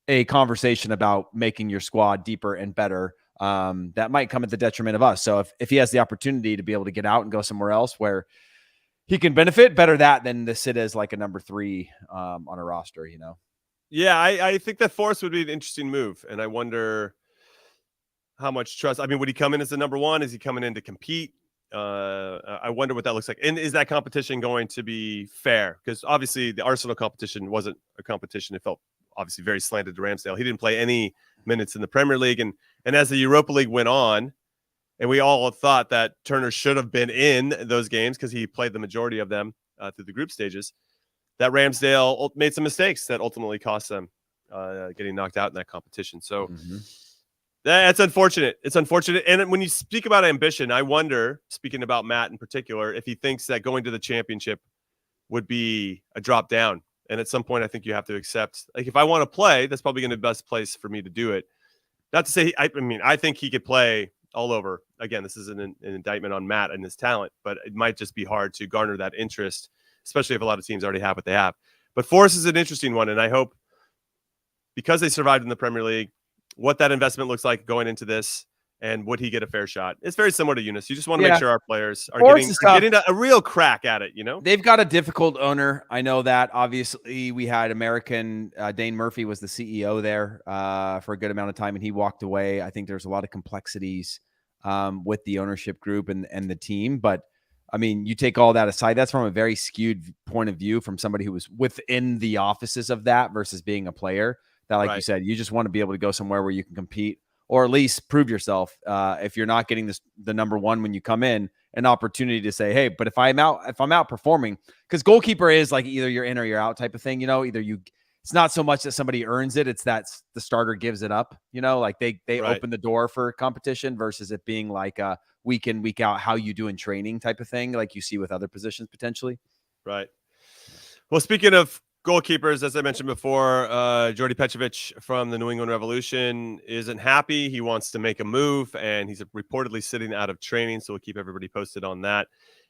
a conversation about making your squad deeper and better. That might come at the detriment of us. So if he has the opportunity to be able to get out and go somewhere else where he can benefit, better that than to sit as like a number 3 on a roster, you know? Yeah, I think that Force would be an interesting move. And I wonder how much trust. I mean, would he come in as the number 1? Is he coming in to compete? I wonder what that looks like. And is that competition going to be fair? Because obviously the Arsenal competition wasn't a competition. It felt obviously very slanted to Ramsdale. He didn't play any minutes in the Premier League. And as the Europa League went on, and we all thought that Turner should have been in those games because he played the majority of them through the group stages, that Ramsdale made some mistakes that ultimately cost them getting knocked out in that competition. So that's unfortunate. It's unfortunate. And when you speak about ambition, I wonder, speaking about Matt in particular, if he thinks that going to the championship would be a drop down. And at some point, I think you have to accept, like, if I want to play, that's probably going to be the best place for me to do it. Not to say, I mean, I think he could play all over. Again, this is an indictment on Matt and his talent, but it might just be hard to garner that interest, especially if a lot of teams already have what they have. But Force is an interesting one, and I hope, because they survived in the Premier League, what that investment looks like going into this, and would he get a fair shot? It's very similar to Yunus. You just want to make sure our players are getting a real crack at it, you know? They've got a difficult owner. I know that. Obviously, we had American Dane Murphy was the CEO there for a good amount of time, and he walked away. I think there's a lot of complexities with the ownership group and the team. But, I mean, you take all that aside, that's from a very skewed point of view from somebody who was within the offices of that versus being a player. That, like you said, you just want to be able to go somewhere where you can compete or at least prove yourself. If you're not getting the number 1 when you come in, an opportunity to say, hey, but if I'm outperforming, because goalkeeper is like either you're in or you're out type of thing, you know, it's not so much that somebody earns it. It's that the starter gives it up, you know, like they open the door for competition versus it being like a week in, week out, how you do in training type of thing. Like you see with other positions potentially. Right. Well, speaking of goalkeepers, as I mentioned before, Jordi Petrovic from the New England Revolution isn't happy. He wants to make a move, and he's reportedly sitting out of training, so we'll keep everybody posted on that.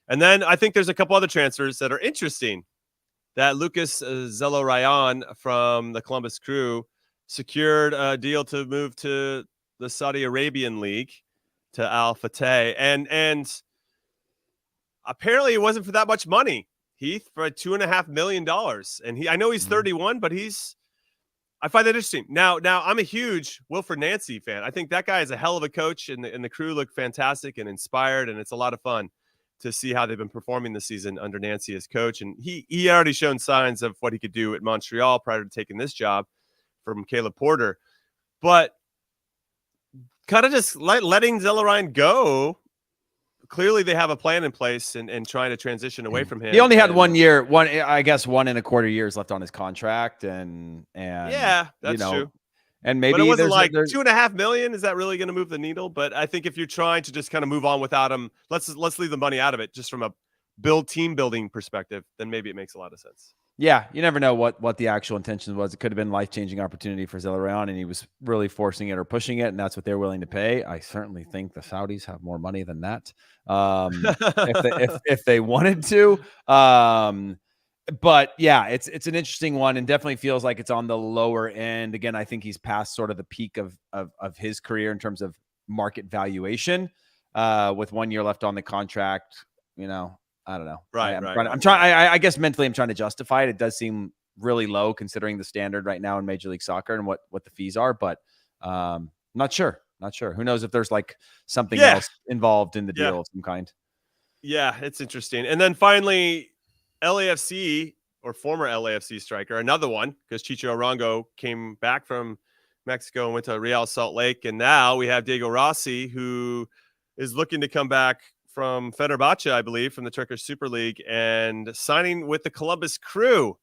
And then I think there's a couple other transfers that are interesting. That Lucas Zelaryan from the Columbus Crew secured a deal to move to the Saudi Arabian League, to Al Fateh, and apparently it wasn't for that much money. Heath, for $2.5 million. And I know he's 31, but I find that interesting. Now I'm a huge Wilfred Nancy fan. I think that guy is a hell of a coach, and the crew look fantastic and inspired, and it's a lot of fun to see how they've been performing this season under Nancy as coach. And he already shown signs of what he could do at Montreal prior to taking this job from Caleb Porter. But kind of just letting Zelaryan go. Clearly they have a plan in place and trying to transition away from him. He only had 1 year, 1.25 years left on his contract. And yeah, that's true. And maybe but it wasn't like $2.5 million. Is that really going to move the needle? But I think if you're trying to just kind of move on without him, let's leave the money out of it, just from a team building perspective, then maybe it makes a lot of sense. Yeah, you never know what the actual intention was. It could have been life-changing opportunity for Zelaryan, and he was really forcing it or pushing it, and that's what they're willing to pay. I certainly think the Saudis have more money than that, if they wanted to. But yeah, it's an interesting one, and definitely feels like it's on the lower end. Again, I think he's past sort of the peak of his career in terms of market valuation. With 1 year left on the contract, you know. I don't know. I guess mentally I'm trying to justify it. It does seem really low considering the standard right now in Major League Soccer and what the fees are, but not sure. Who knows if there's like something else involved in the deal of some kind. Yeah, it's interesting. And then finally, LAFC, or former LAFC striker, another one, because Chicho Arango came back from Mexico and went to Real Salt Lake. And now we have Diego Rossi, who is looking to come back from Fenerbahce, I believe, from the Turkish Super League, and signing with the Columbus Crew.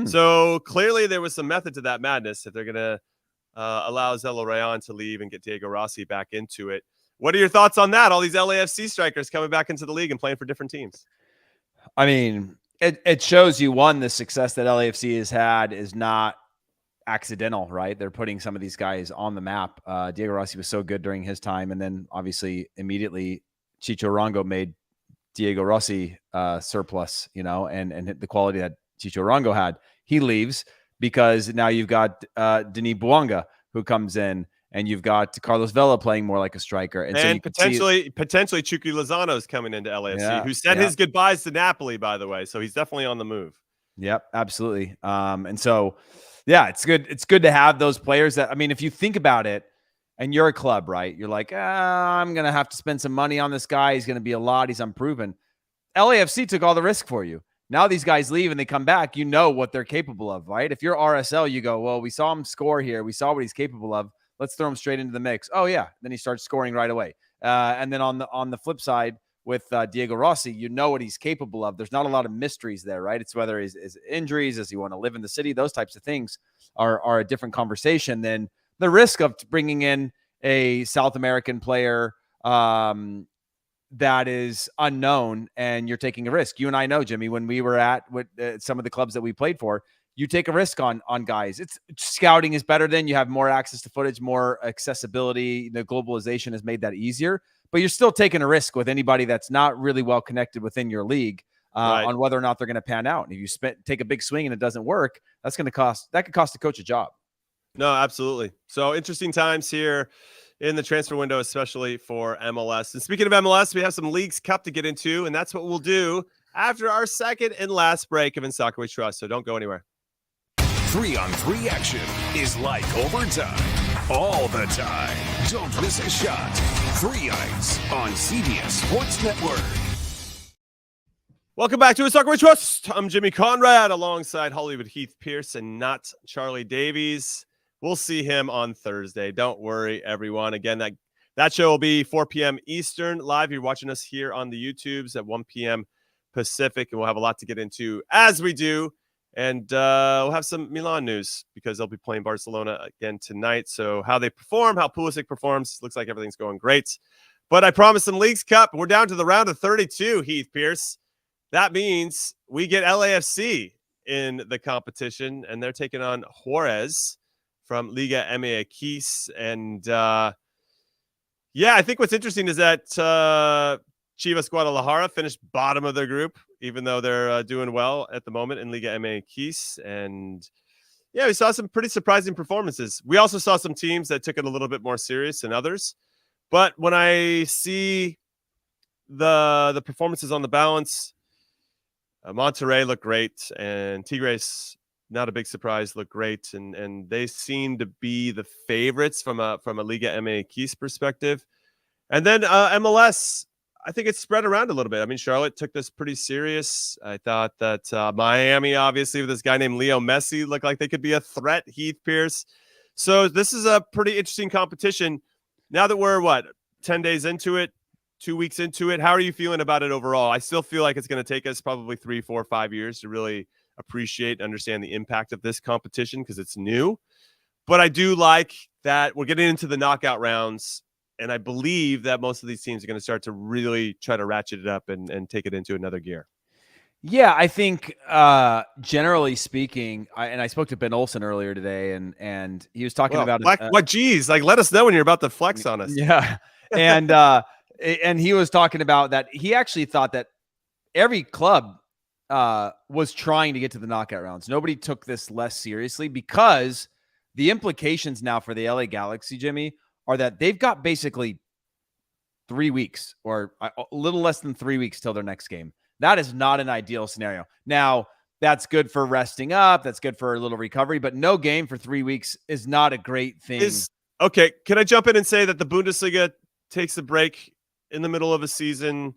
So clearly there was some method to that madness if they're going to allow Zelaryan to leave and get Diego Rossi back into it. What are your thoughts on that? All these LAFC strikers coming back into the league and playing for different teams. I mean, it shows you, one, the success that LAFC has had is not accidental, right? They're putting some of these guys on the map. Diego Rossi was so good during his time, and then obviously immediately Chicho Arango made Diego Rossi surplus, and the quality that Chicho Arango had. He leaves because now you've got Denis Bouanga who comes in, and you've got Carlos Vela playing more like a striker, and so you potentially Chucky Lozano's coming into LAFC, who said his goodbyes to Napoli, by the way. So he's definitely on the move. Yep, absolutely. And so, yeah, it's good. It's good to have those players that, I mean, if you think about it, and you're a club, right? You're like, I'm going to have to spend some money on this guy. He's going to be a lot. He's unproven. LAFC took all the risk for you. Now these guys leave and they come back. You know what they're capable of, right? If you're RSL, you go, well, we saw him score here. We saw what he's capable of. Let's throw him straight into the mix. Oh, yeah. Then he starts scoring right away. And then on the flip side with Diego Rossi, you know what he's capable of. There's not a lot of mysteries there, right? It's whether his injuries, does he want to live in the city? Those types of things are a different conversation than the risk of bringing in a South American player that is unknown, and you're taking a risk. You and I know, Jimmy, when we were at some of the clubs that we played for, you take a risk on guys. It's scouting is better than you have more access to footage, more accessibility. The globalization has made that easier, but you're still taking a risk with anybody that's not really well connected within your league on whether or not they're going to pan out. And if you take a big swing and it doesn't work, that could cost the coach a job. No, absolutely. So interesting times here in the transfer window, especially for MLS. And speaking of MLS, we have some Leagues Cup to get into, and that's what we'll do after our second and last break of In Soccer We Trust. So don't go anywhere. 3-on-3 action is like overtime all the time. Don't miss a shot. 3 Ice on CBS Sports Network. Welcome back to In Soccer We Trust. I'm Jimmy Conrad alongside Hollywood Heath Pearce and not Charlie Davies. We'll see him on Thursday. Don't worry, everyone. Again, that show will be 4 p.m. Eastern live. You're watching us here on the YouTubes at 1 p.m. Pacific, and we'll have a lot to get into as we do. And we'll have some Milan news because they'll be playing Barcelona again tonight. So how they perform, how Pulisic performs, looks like everything's going great. But I promised some Leagues Cup. We're down to the round of 32, Heath Pearce. That means we get LAFC in the competition, and they're taking on Juarez from Liga MX. And I think what's interesting is that Chivas Guadalajara finished bottom of their group, even though they're doing well at the moment in Liga MX. And we saw some pretty surprising performances. We also saw some teams that took it a little bit more serious than others. But when I see the performances on the balance, Monterrey looked great, and Tigres, not a big surprise, look great, and they seem to be the favorites from a Liga MX perspective. And then MLS, I think it's spread around a little bit. I mean, Charlotte took this pretty serious. I thought that Miami, obviously, with this guy named Leo Messi, looked like they could be a threat, Heath Pearce. So this is a pretty interesting competition. Now that we're, 10 days into it, 2 weeks into it, how are you feeling about it overall? I still feel like it's going to take us probably 3, 4, 5 years to really appreciate and understand the impact of this competition because it's new. But I do like that we're getting into the knockout rounds, and I believe that most of these teams are going to start to really try to ratchet it up and take it into another gear. Yeah, I think generally speaking, I spoke to Ben Olsen earlier today, and he was talking about geez, let us know when you're about to flex on us. Yeah, and he was talking about that he actually thought that every club was trying to get to the knockout rounds. Nobody took this less seriously because the implications now for the LA Galaxy, Jimmy, are that they've got basically 3 weeks or a little less than 3 weeks till their next game. That is not an ideal scenario. Now, that's good for resting up. That's good for a little recovery, but no game for 3 weeks is not a great thing. Okay, can I jump in and say that the Bundesliga takes a break in the middle of a season?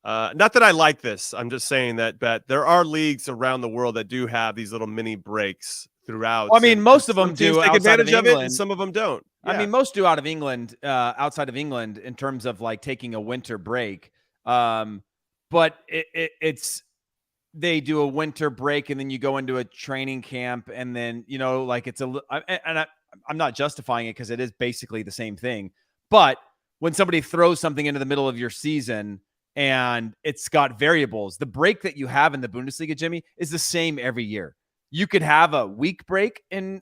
Not that I like this. I'm just saying that there are leagues around the world that do have these little mini breaks throughout. I mean, most of them do take advantage of it, and some of them don't. Yeah. I mean, most do out of England, outside of England, in terms of taking a winter break. But it's they do a winter break and then you go into a training camp and then it's I'm not justifying it because it is basically the same thing. But when somebody throws something into the middle of your season and it's got variables, the break that you have in the Bundesliga, Jimmy, is the same every year. You could have a week break in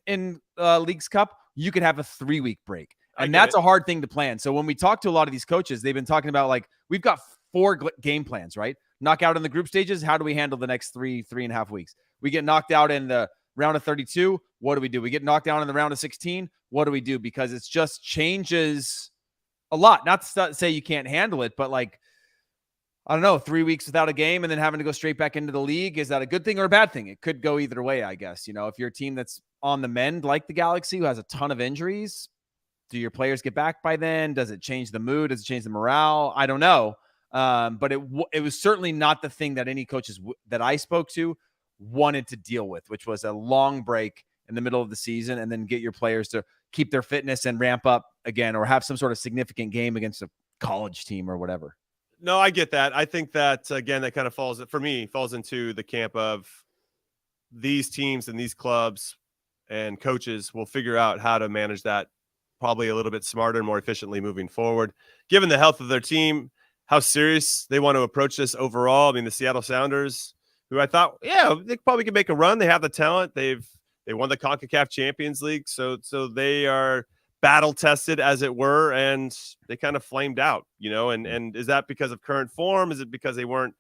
Leagues Cup. You could have a 3-week break. And that's a hard thing to plan. So when we talk to a lot of these coaches, they've been talking about, like, we've got 4 game plans, right? Knockout in the group stages. How do we handle the next 3.5 weeks? We get knocked out in the round of 32. What do? We get knocked down in the round of 16. What do we do? Because it's just changes a lot. Not to say you can't handle it, but, like, I don't know, 3 weeks without a game and then having to go straight back into the league. Is that a good thing or a bad thing? It could go either way, I guess. You know, if you're a team that's on the mend like the Galaxy, who has a ton of injuries, do your players get back by then? Does it change the mood? Does it change the morale? I don't know. But it was certainly not the thing that any coaches that I spoke to wanted to deal with, which was a long break in the middle of the season and then get your players to keep their fitness and ramp up again, or have some sort of significant game against a college team or whatever. No, I get that. I think that, again, that kind of falls into the camp of these teams and these clubs and coaches will figure out how to manage that probably a little bit smarter and more efficiently moving forward, given the health of their team, how serious they want to approach this overall. I mean, the Seattle Sounders, who I thought, yeah, they probably could make a run. They have the talent. They won the CONCACAF Champions League. So they are battle tested, as it were, and they kind of flamed out, you know, and is that because of current form? Is it because they weren't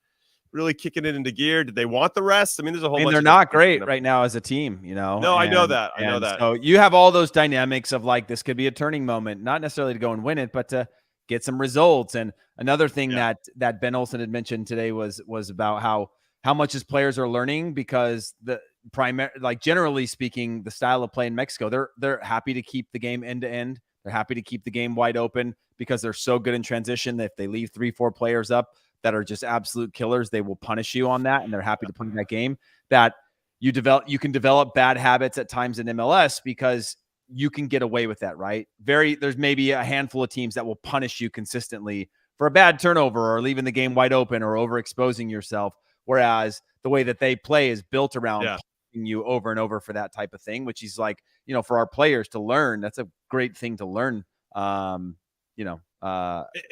really kicking it into gear? Did they want the rest? I mean, there's a whole bunch. They're not great right now as a team, you know. No, I know that. I know that. So you have all those dynamics of, like, this could be a turning moment, not necessarily to go and win it, but to get some results. And another thing that Ben Olsen had mentioned today was about how much his players are learning, because generally speaking, the style of play in Mexico, they're happy to keep the game end to end. They're happy to keep the game wide open because they're so good in transition that if they leave 3-4 players up that are just absolute killers, they will punish you on that. And they're happy to play that game. That you can develop bad habits at times in MLS because you can get away with that, right? There's maybe a handful of teams that will punish you consistently for a bad turnover or leaving the game wide open or overexposing yourself. Whereas the way that they play is built around punishing you over and over for that type of thing, which is, like, you know, for our players to learn, that's a great thing to learn. It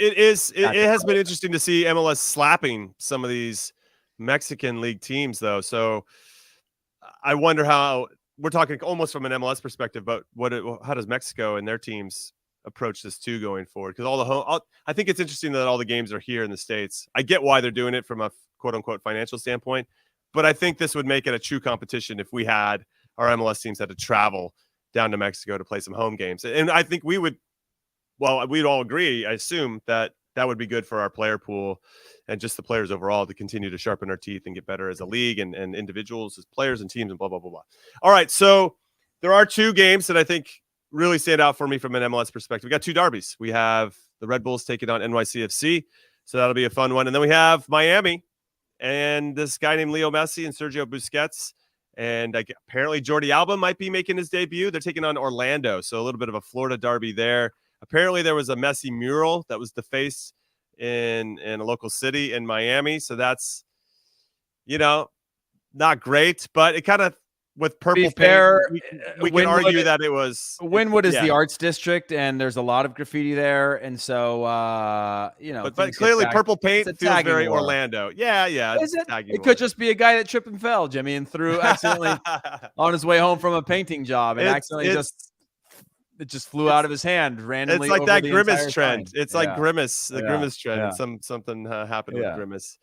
has been interesting to see MLS slapping some of these Mexican league teams, though. So I wonder how, we're talking almost from an MLS perspective, but how does Mexico and their teams approach this too going forward? Because I think it's interesting that all the games are here in the States. I get why they're doing it from a quote unquote financial standpoint, but I think this would make it a true competition if we had our MLS teams had to travel down to Mexico to play some home games. And I think we'd all agree, I assume, that would be good for our player pool and just the players overall to continue to sharpen our teeth and get better as a league and individuals as players and teams and blah, blah, blah, blah. All right. So there are 2 games that I think really stand out for me from an MLS perspective. We got 2 derbies. We have the Red Bulls taking on NYCFC. So that'll be a fun one. And then we have Miami and this guy named Leo Messi and Sergio Busquets. And apparently Jordi Alba might be making his debut. They're taking on Orlando. So a little bit of a Florida derby there. Apparently there was a Messi mural that was defaced in a local city in Miami. So that's, you know, not great, but it kind of, with purple paint, we can argue that it was. Wynwood is the arts district, and there's a lot of graffiti there, and so you know. But clearly, purple paint feels very Orlando. Yeah. It could just be a guy that tripped and fell, Jimmy, and threw accidentally on his way home from a painting job, and it just flew out of his hand randomly. It's like that Grimace trend. It's like Grimace, the Grimace trend. Yeah. Something happened with Grimace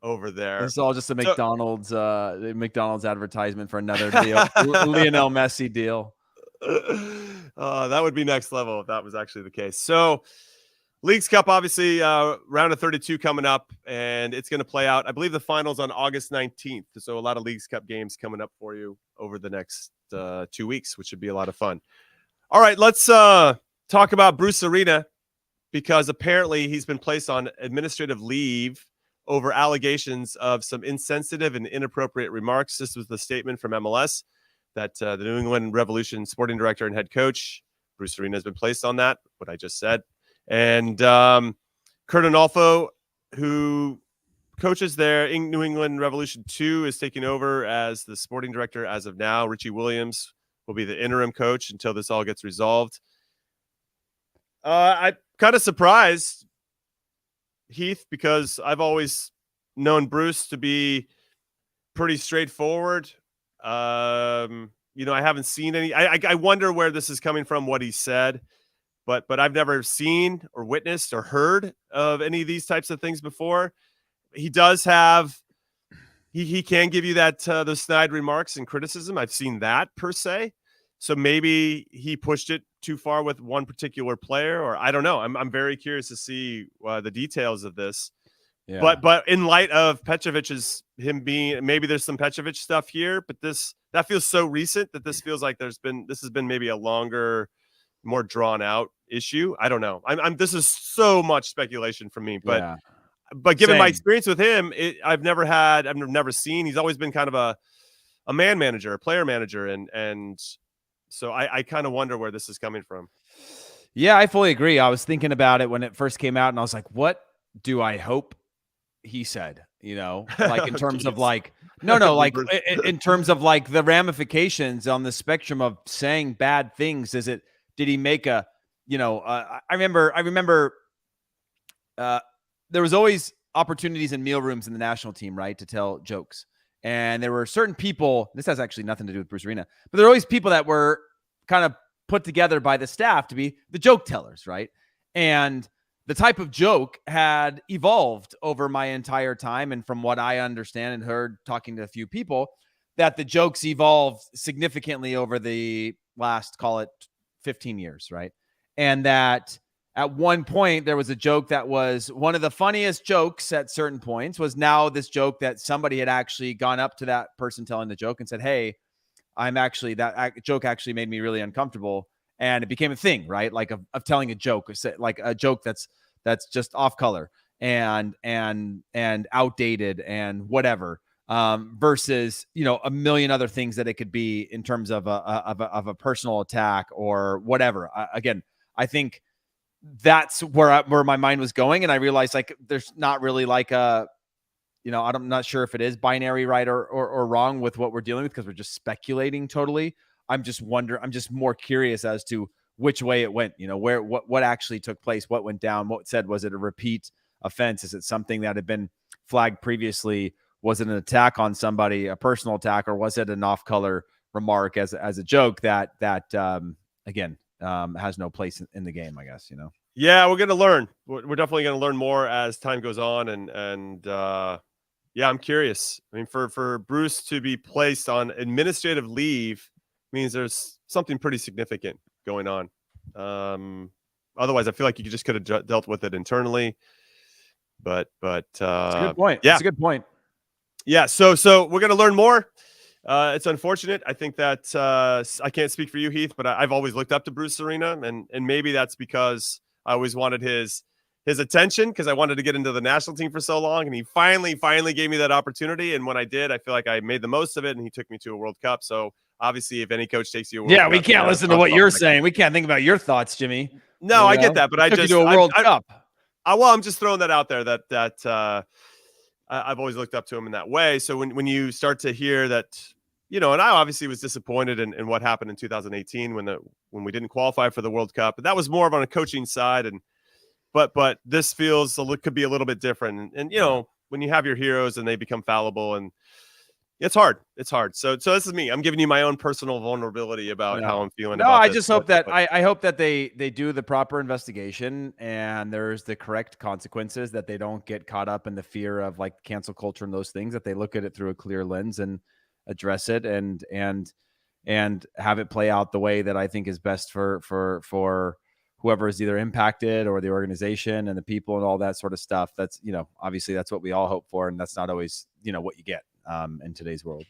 over there. It's all just a McDonald's advertisement for another deal. Lionel Messi deal. That would be next level if that was actually the case. So Leagues Cup, obviously, round of 32 coming up, and it's going to play out. I believe the finals on August 19th. So a lot of Leagues Cup games coming up for you over the next 2 weeks, which should be a lot of fun. All right, let's talk about Bruce Arena, because apparently he's been placed on administrative leave over allegations of some insensitive and inappropriate remarks. This was the statement from MLS that the New England Revolution sporting director and head coach, Bruce Arena, has been placed on that, what I just said. And Kurt Onalfo, who coaches there in New England Revolution 2, is taking over as the sporting director as of now. Richie Williams will be the interim coach until this all gets resolved. I'm kind of surprised, Heath, because I've always known Bruce to be pretty straightforward. I haven't seen any. I wonder where this is coming from, what he said, but I've never seen or witnessed or heard of any of these types of things before. He does have. He can give you that those snide remarks and criticism. I've seen that per se. So maybe he pushed it too far with one particular player, or I don't know. I'm very curious to see the details of this. Yeah. But in light of Petrovic's maybe there's some Petrovic stuff here, but that feels so recent that this feels like this has been maybe a longer, more drawn out issue. I don't know. This is so much speculation from me, but. Yeah. But given my experience with him, I've never seen. He's always been kind of a man manager, a player manager, and so I kind of wonder where this is coming from. Yeah, I fully agree. I was thinking about it when it first came out, and I was like, "What do I hope he said?" Like in terms of like, like in terms of like the ramifications on the spectrum of saying bad things. Did he make a, I remember. There was always opportunities in meal rooms in the national team, right, to tell jokes. And there were certain people, this has actually nothing to do with Bruce Arena, but there were always people that were kind of put together by the staff to be the joke tellers, right? And the type of joke had evolved over my entire time. And from what I understand and heard talking to a few people, that the jokes evolved significantly over the last, call it 15 years, right? And that at one point, there was a joke that was one of the funniest jokes at certain points was now this joke that somebody had actually gone up to that person telling the joke and said, "Hey, that joke actually made me really uncomfortable." And it became a thing, right? Like of telling a joke, like a joke that's just off color and outdated and whatever, versus, a million other things that it could be in terms of a personal attack or whatever. Again, I think that's where my mind was going. And I realized like, there's not really like I'm not sure if it is binary right or wrong with what we're dealing with, because we're just speculating totally. I'm just more curious as to which way it went, what actually took place, what went down, what said, was it a repeat offense? Is it something that had been flagged previously? Was it an attack on somebody, a personal attack, or was it an off color remark as a joke that again, has no place in the game, I guess, Yeah, we're going to learn. We're definitely going to learn more as time goes on. And I'm curious. I mean, for Bruce to be placed on administrative leave means there's something pretty significant going on. Otherwise, I feel like you just could have dealt with it internally. But that's a good point. Yeah. That's a good point. Yeah. So we're going to learn more. It's unfortunate. I think that I can't speak for you, Heath, but I've always looked up to Bruce Arena, and maybe that's because I always wanted his attention, because I wanted to get into the national team for so long, and he finally gave me that opportunity. And when I did, I feel like I made the most of it, and he took me to a World Cup. So obviously, if any coach takes you to a World Cup, we can't listen to what you're saying. We can't think about your thoughts, Jimmy. No, I get that, but I just to a World Cup. I'm just throwing that out there that I've always looked up to him in that way. So when you start to hear that, and I obviously was disappointed in what happened in 2018 when we didn't qualify for the World Cup, but that was more of on a coaching side. But this could be a little bit different. And when you have your heroes and they become fallible, and it's hard. So this is me. I'm giving you my own personal vulnerability about how I'm feeling. No, I just hope that I hope that they do the proper investigation and there's the correct consequences, that they don't get caught up in the fear of like cancel culture and those things, that they look at it through a clear lens and address it and have it play out the way that I think is best for whoever is either impacted or the organization and the people and all that sort of stuff. That's, obviously that's what we all hope for. And that's not always, what you get in today's world.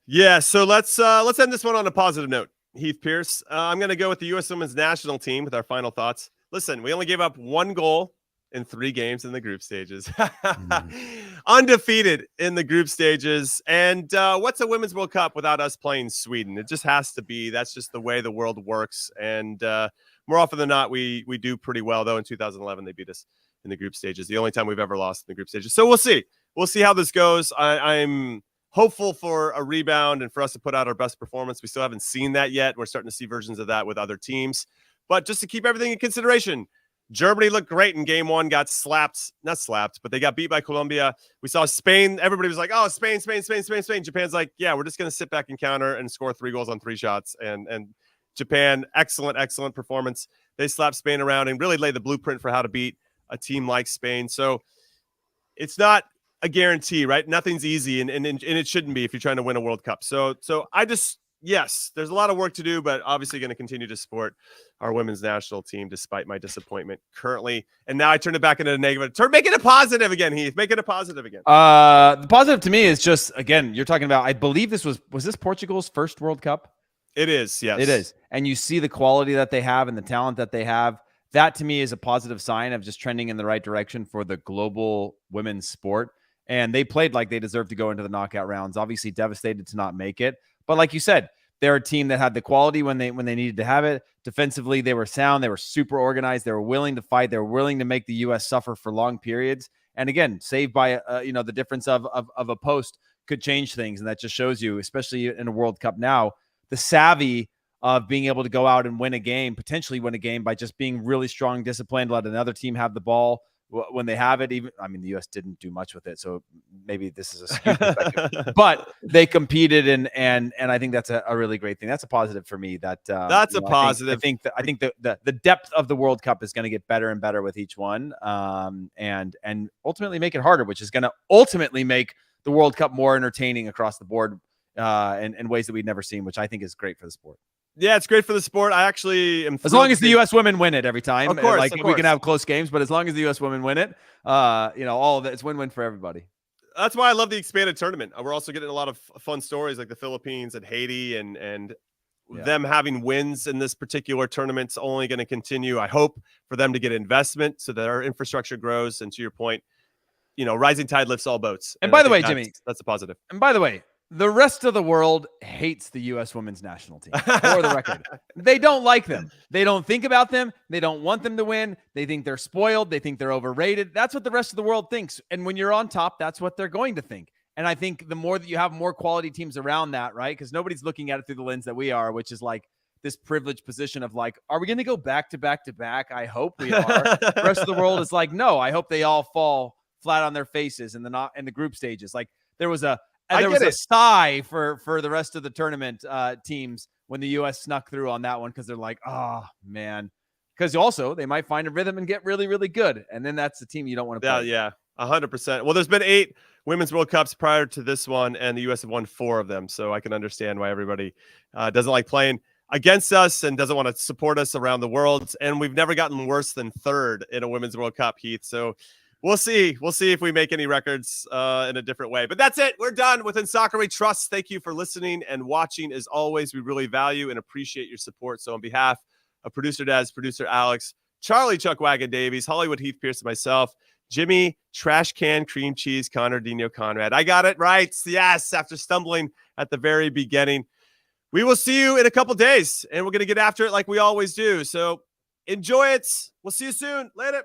Yeah. So let's end this one on a positive note. Heath Pearce. I'm going to go with the U.S. Women's National Team with our final thoughts. Listen, we only gave up 1 goal in 3 games in the group stages. Undefeated in the group stages. And what's a Women's World Cup without us playing Sweden? It just has to be. That's just the way the world works. And more often than not, we do pretty well, though. In 2011, they beat us in the group stages. The only time we've ever lost in the group stages. So we'll see. We'll see how this goes. I'm hopeful for a rebound and for us to put out our best performance. We still haven't seen that yet. We're starting to see versions of that with other teams. But just to keep everything in consideration, Germany looked great in game one, got not slapped, but they got beat by Colombia. We saw Spain. Everybody was like, oh, Spain. Japan's like, yeah, we're just going to sit back and counter and score 3 goals on 3 shots. And Japan, excellent performance. They slapped Spain around and really laid the blueprint for how to beat a team like Spain. So it's not a guarantee, right? Nothing's easy, and it shouldn't be if you're trying to win a World Cup. So yes, there's a lot of work to do, but obviously going to continue to support our women's national team despite my disappointment currently. And now I turn it back into a negative. Make it a positive again, Heath. Make it a positive again. The positive to me is just, again, you're talking about, I believe this was this Portugal's first World Cup? It is, yes. It is. And you see the quality that they have and the talent that they have. That to me is a positive sign of just trending in the right direction for the global women's sport. And they played like they deserved to go into the knockout rounds. Obviously devastated to not make it. But like you said, they're a team that had the quality when they needed to have it. Defensively, they were sound. They were super organized. They were willing to fight. They were willing to make the U.S. suffer for long periods. And again, saved by the difference of a post could change things. And that just shows you, especially in a World Cup now, the savvy of being able to go out and potentially win a game by just being really strong, disciplined, let another team have the ball when they have it. Even, I mean, the U.S. didn't do much with it, so maybe this is a skewed perspective. But they competed, and I think that's a really great thing. That's a positive for me. That's a positive. I think the depth of the World Cup is going to get better and better with each one, and ultimately make it harder, which is going to ultimately make the World Cup more entertaining across the board in ways that we've never seen, which I think is great for the sport. Yeah, it's great for the sport. I actually am as long as the U.S. women win it every time. Of course, we can have close games, but as long as the U.S. women win it, all of it, it's win-win for everybody. That's why I love the expanded tournament. We're also getting a lot of fun stories like the Philippines and Haiti, and them having wins in this particular tournament's only going to continue. I hope for them to get investment so that our infrastructure grows. And to your point, rising tide lifts all boats. And by the way, Jimmy, that's a positive. And by the way, the rest of the world hates the U.S. women's national team, for the record. They don't like them. They don't think about them. They don't want them to win. They think they're spoiled. They think they're overrated. That's what the rest of the world thinks. And when you're on top, that's what they're going to think. And I think the more that you have more quality teams around that, right? Because nobody's looking at it through the lens that we are, which is like this privileged position of like, are we going to go back to back to back? I hope we are. The rest of the world is like, no, I hope they all fall flat on their faces in the group stages. Like there was a sigh for the rest of the tournament teams when the U.S. snuck through on that one, because they're like, oh, man. Because also they might find a rhythm and get really, really good. And then that's the team you don't want to play. Yeah, 100%. Well, there's been 8 Women's World Cups prior to this one, and the U.S. have won 4 of them. So I can understand why everybody doesn't like playing against us and doesn't want to support us around the world. And we've never gotten worse than 3rd in a Women's World Cup, Heath. So we'll see if we make any records in a different way. But that's it. We're done. Within Soccer We Trust. Thank you for listening and watching. As always, we really value and appreciate your support. So on behalf of producer Des, producer Alex, Charlie Chuck Wagon Davies, Hollywood Heath Pearce, and myself, Jimmy Trash Can Cream Cheese Conradinho Conrad. I got it right. Yes, after stumbling at the very beginning. We will see you in a couple days, and we're going to get after it like we always do. So enjoy it. We'll see you soon. Later.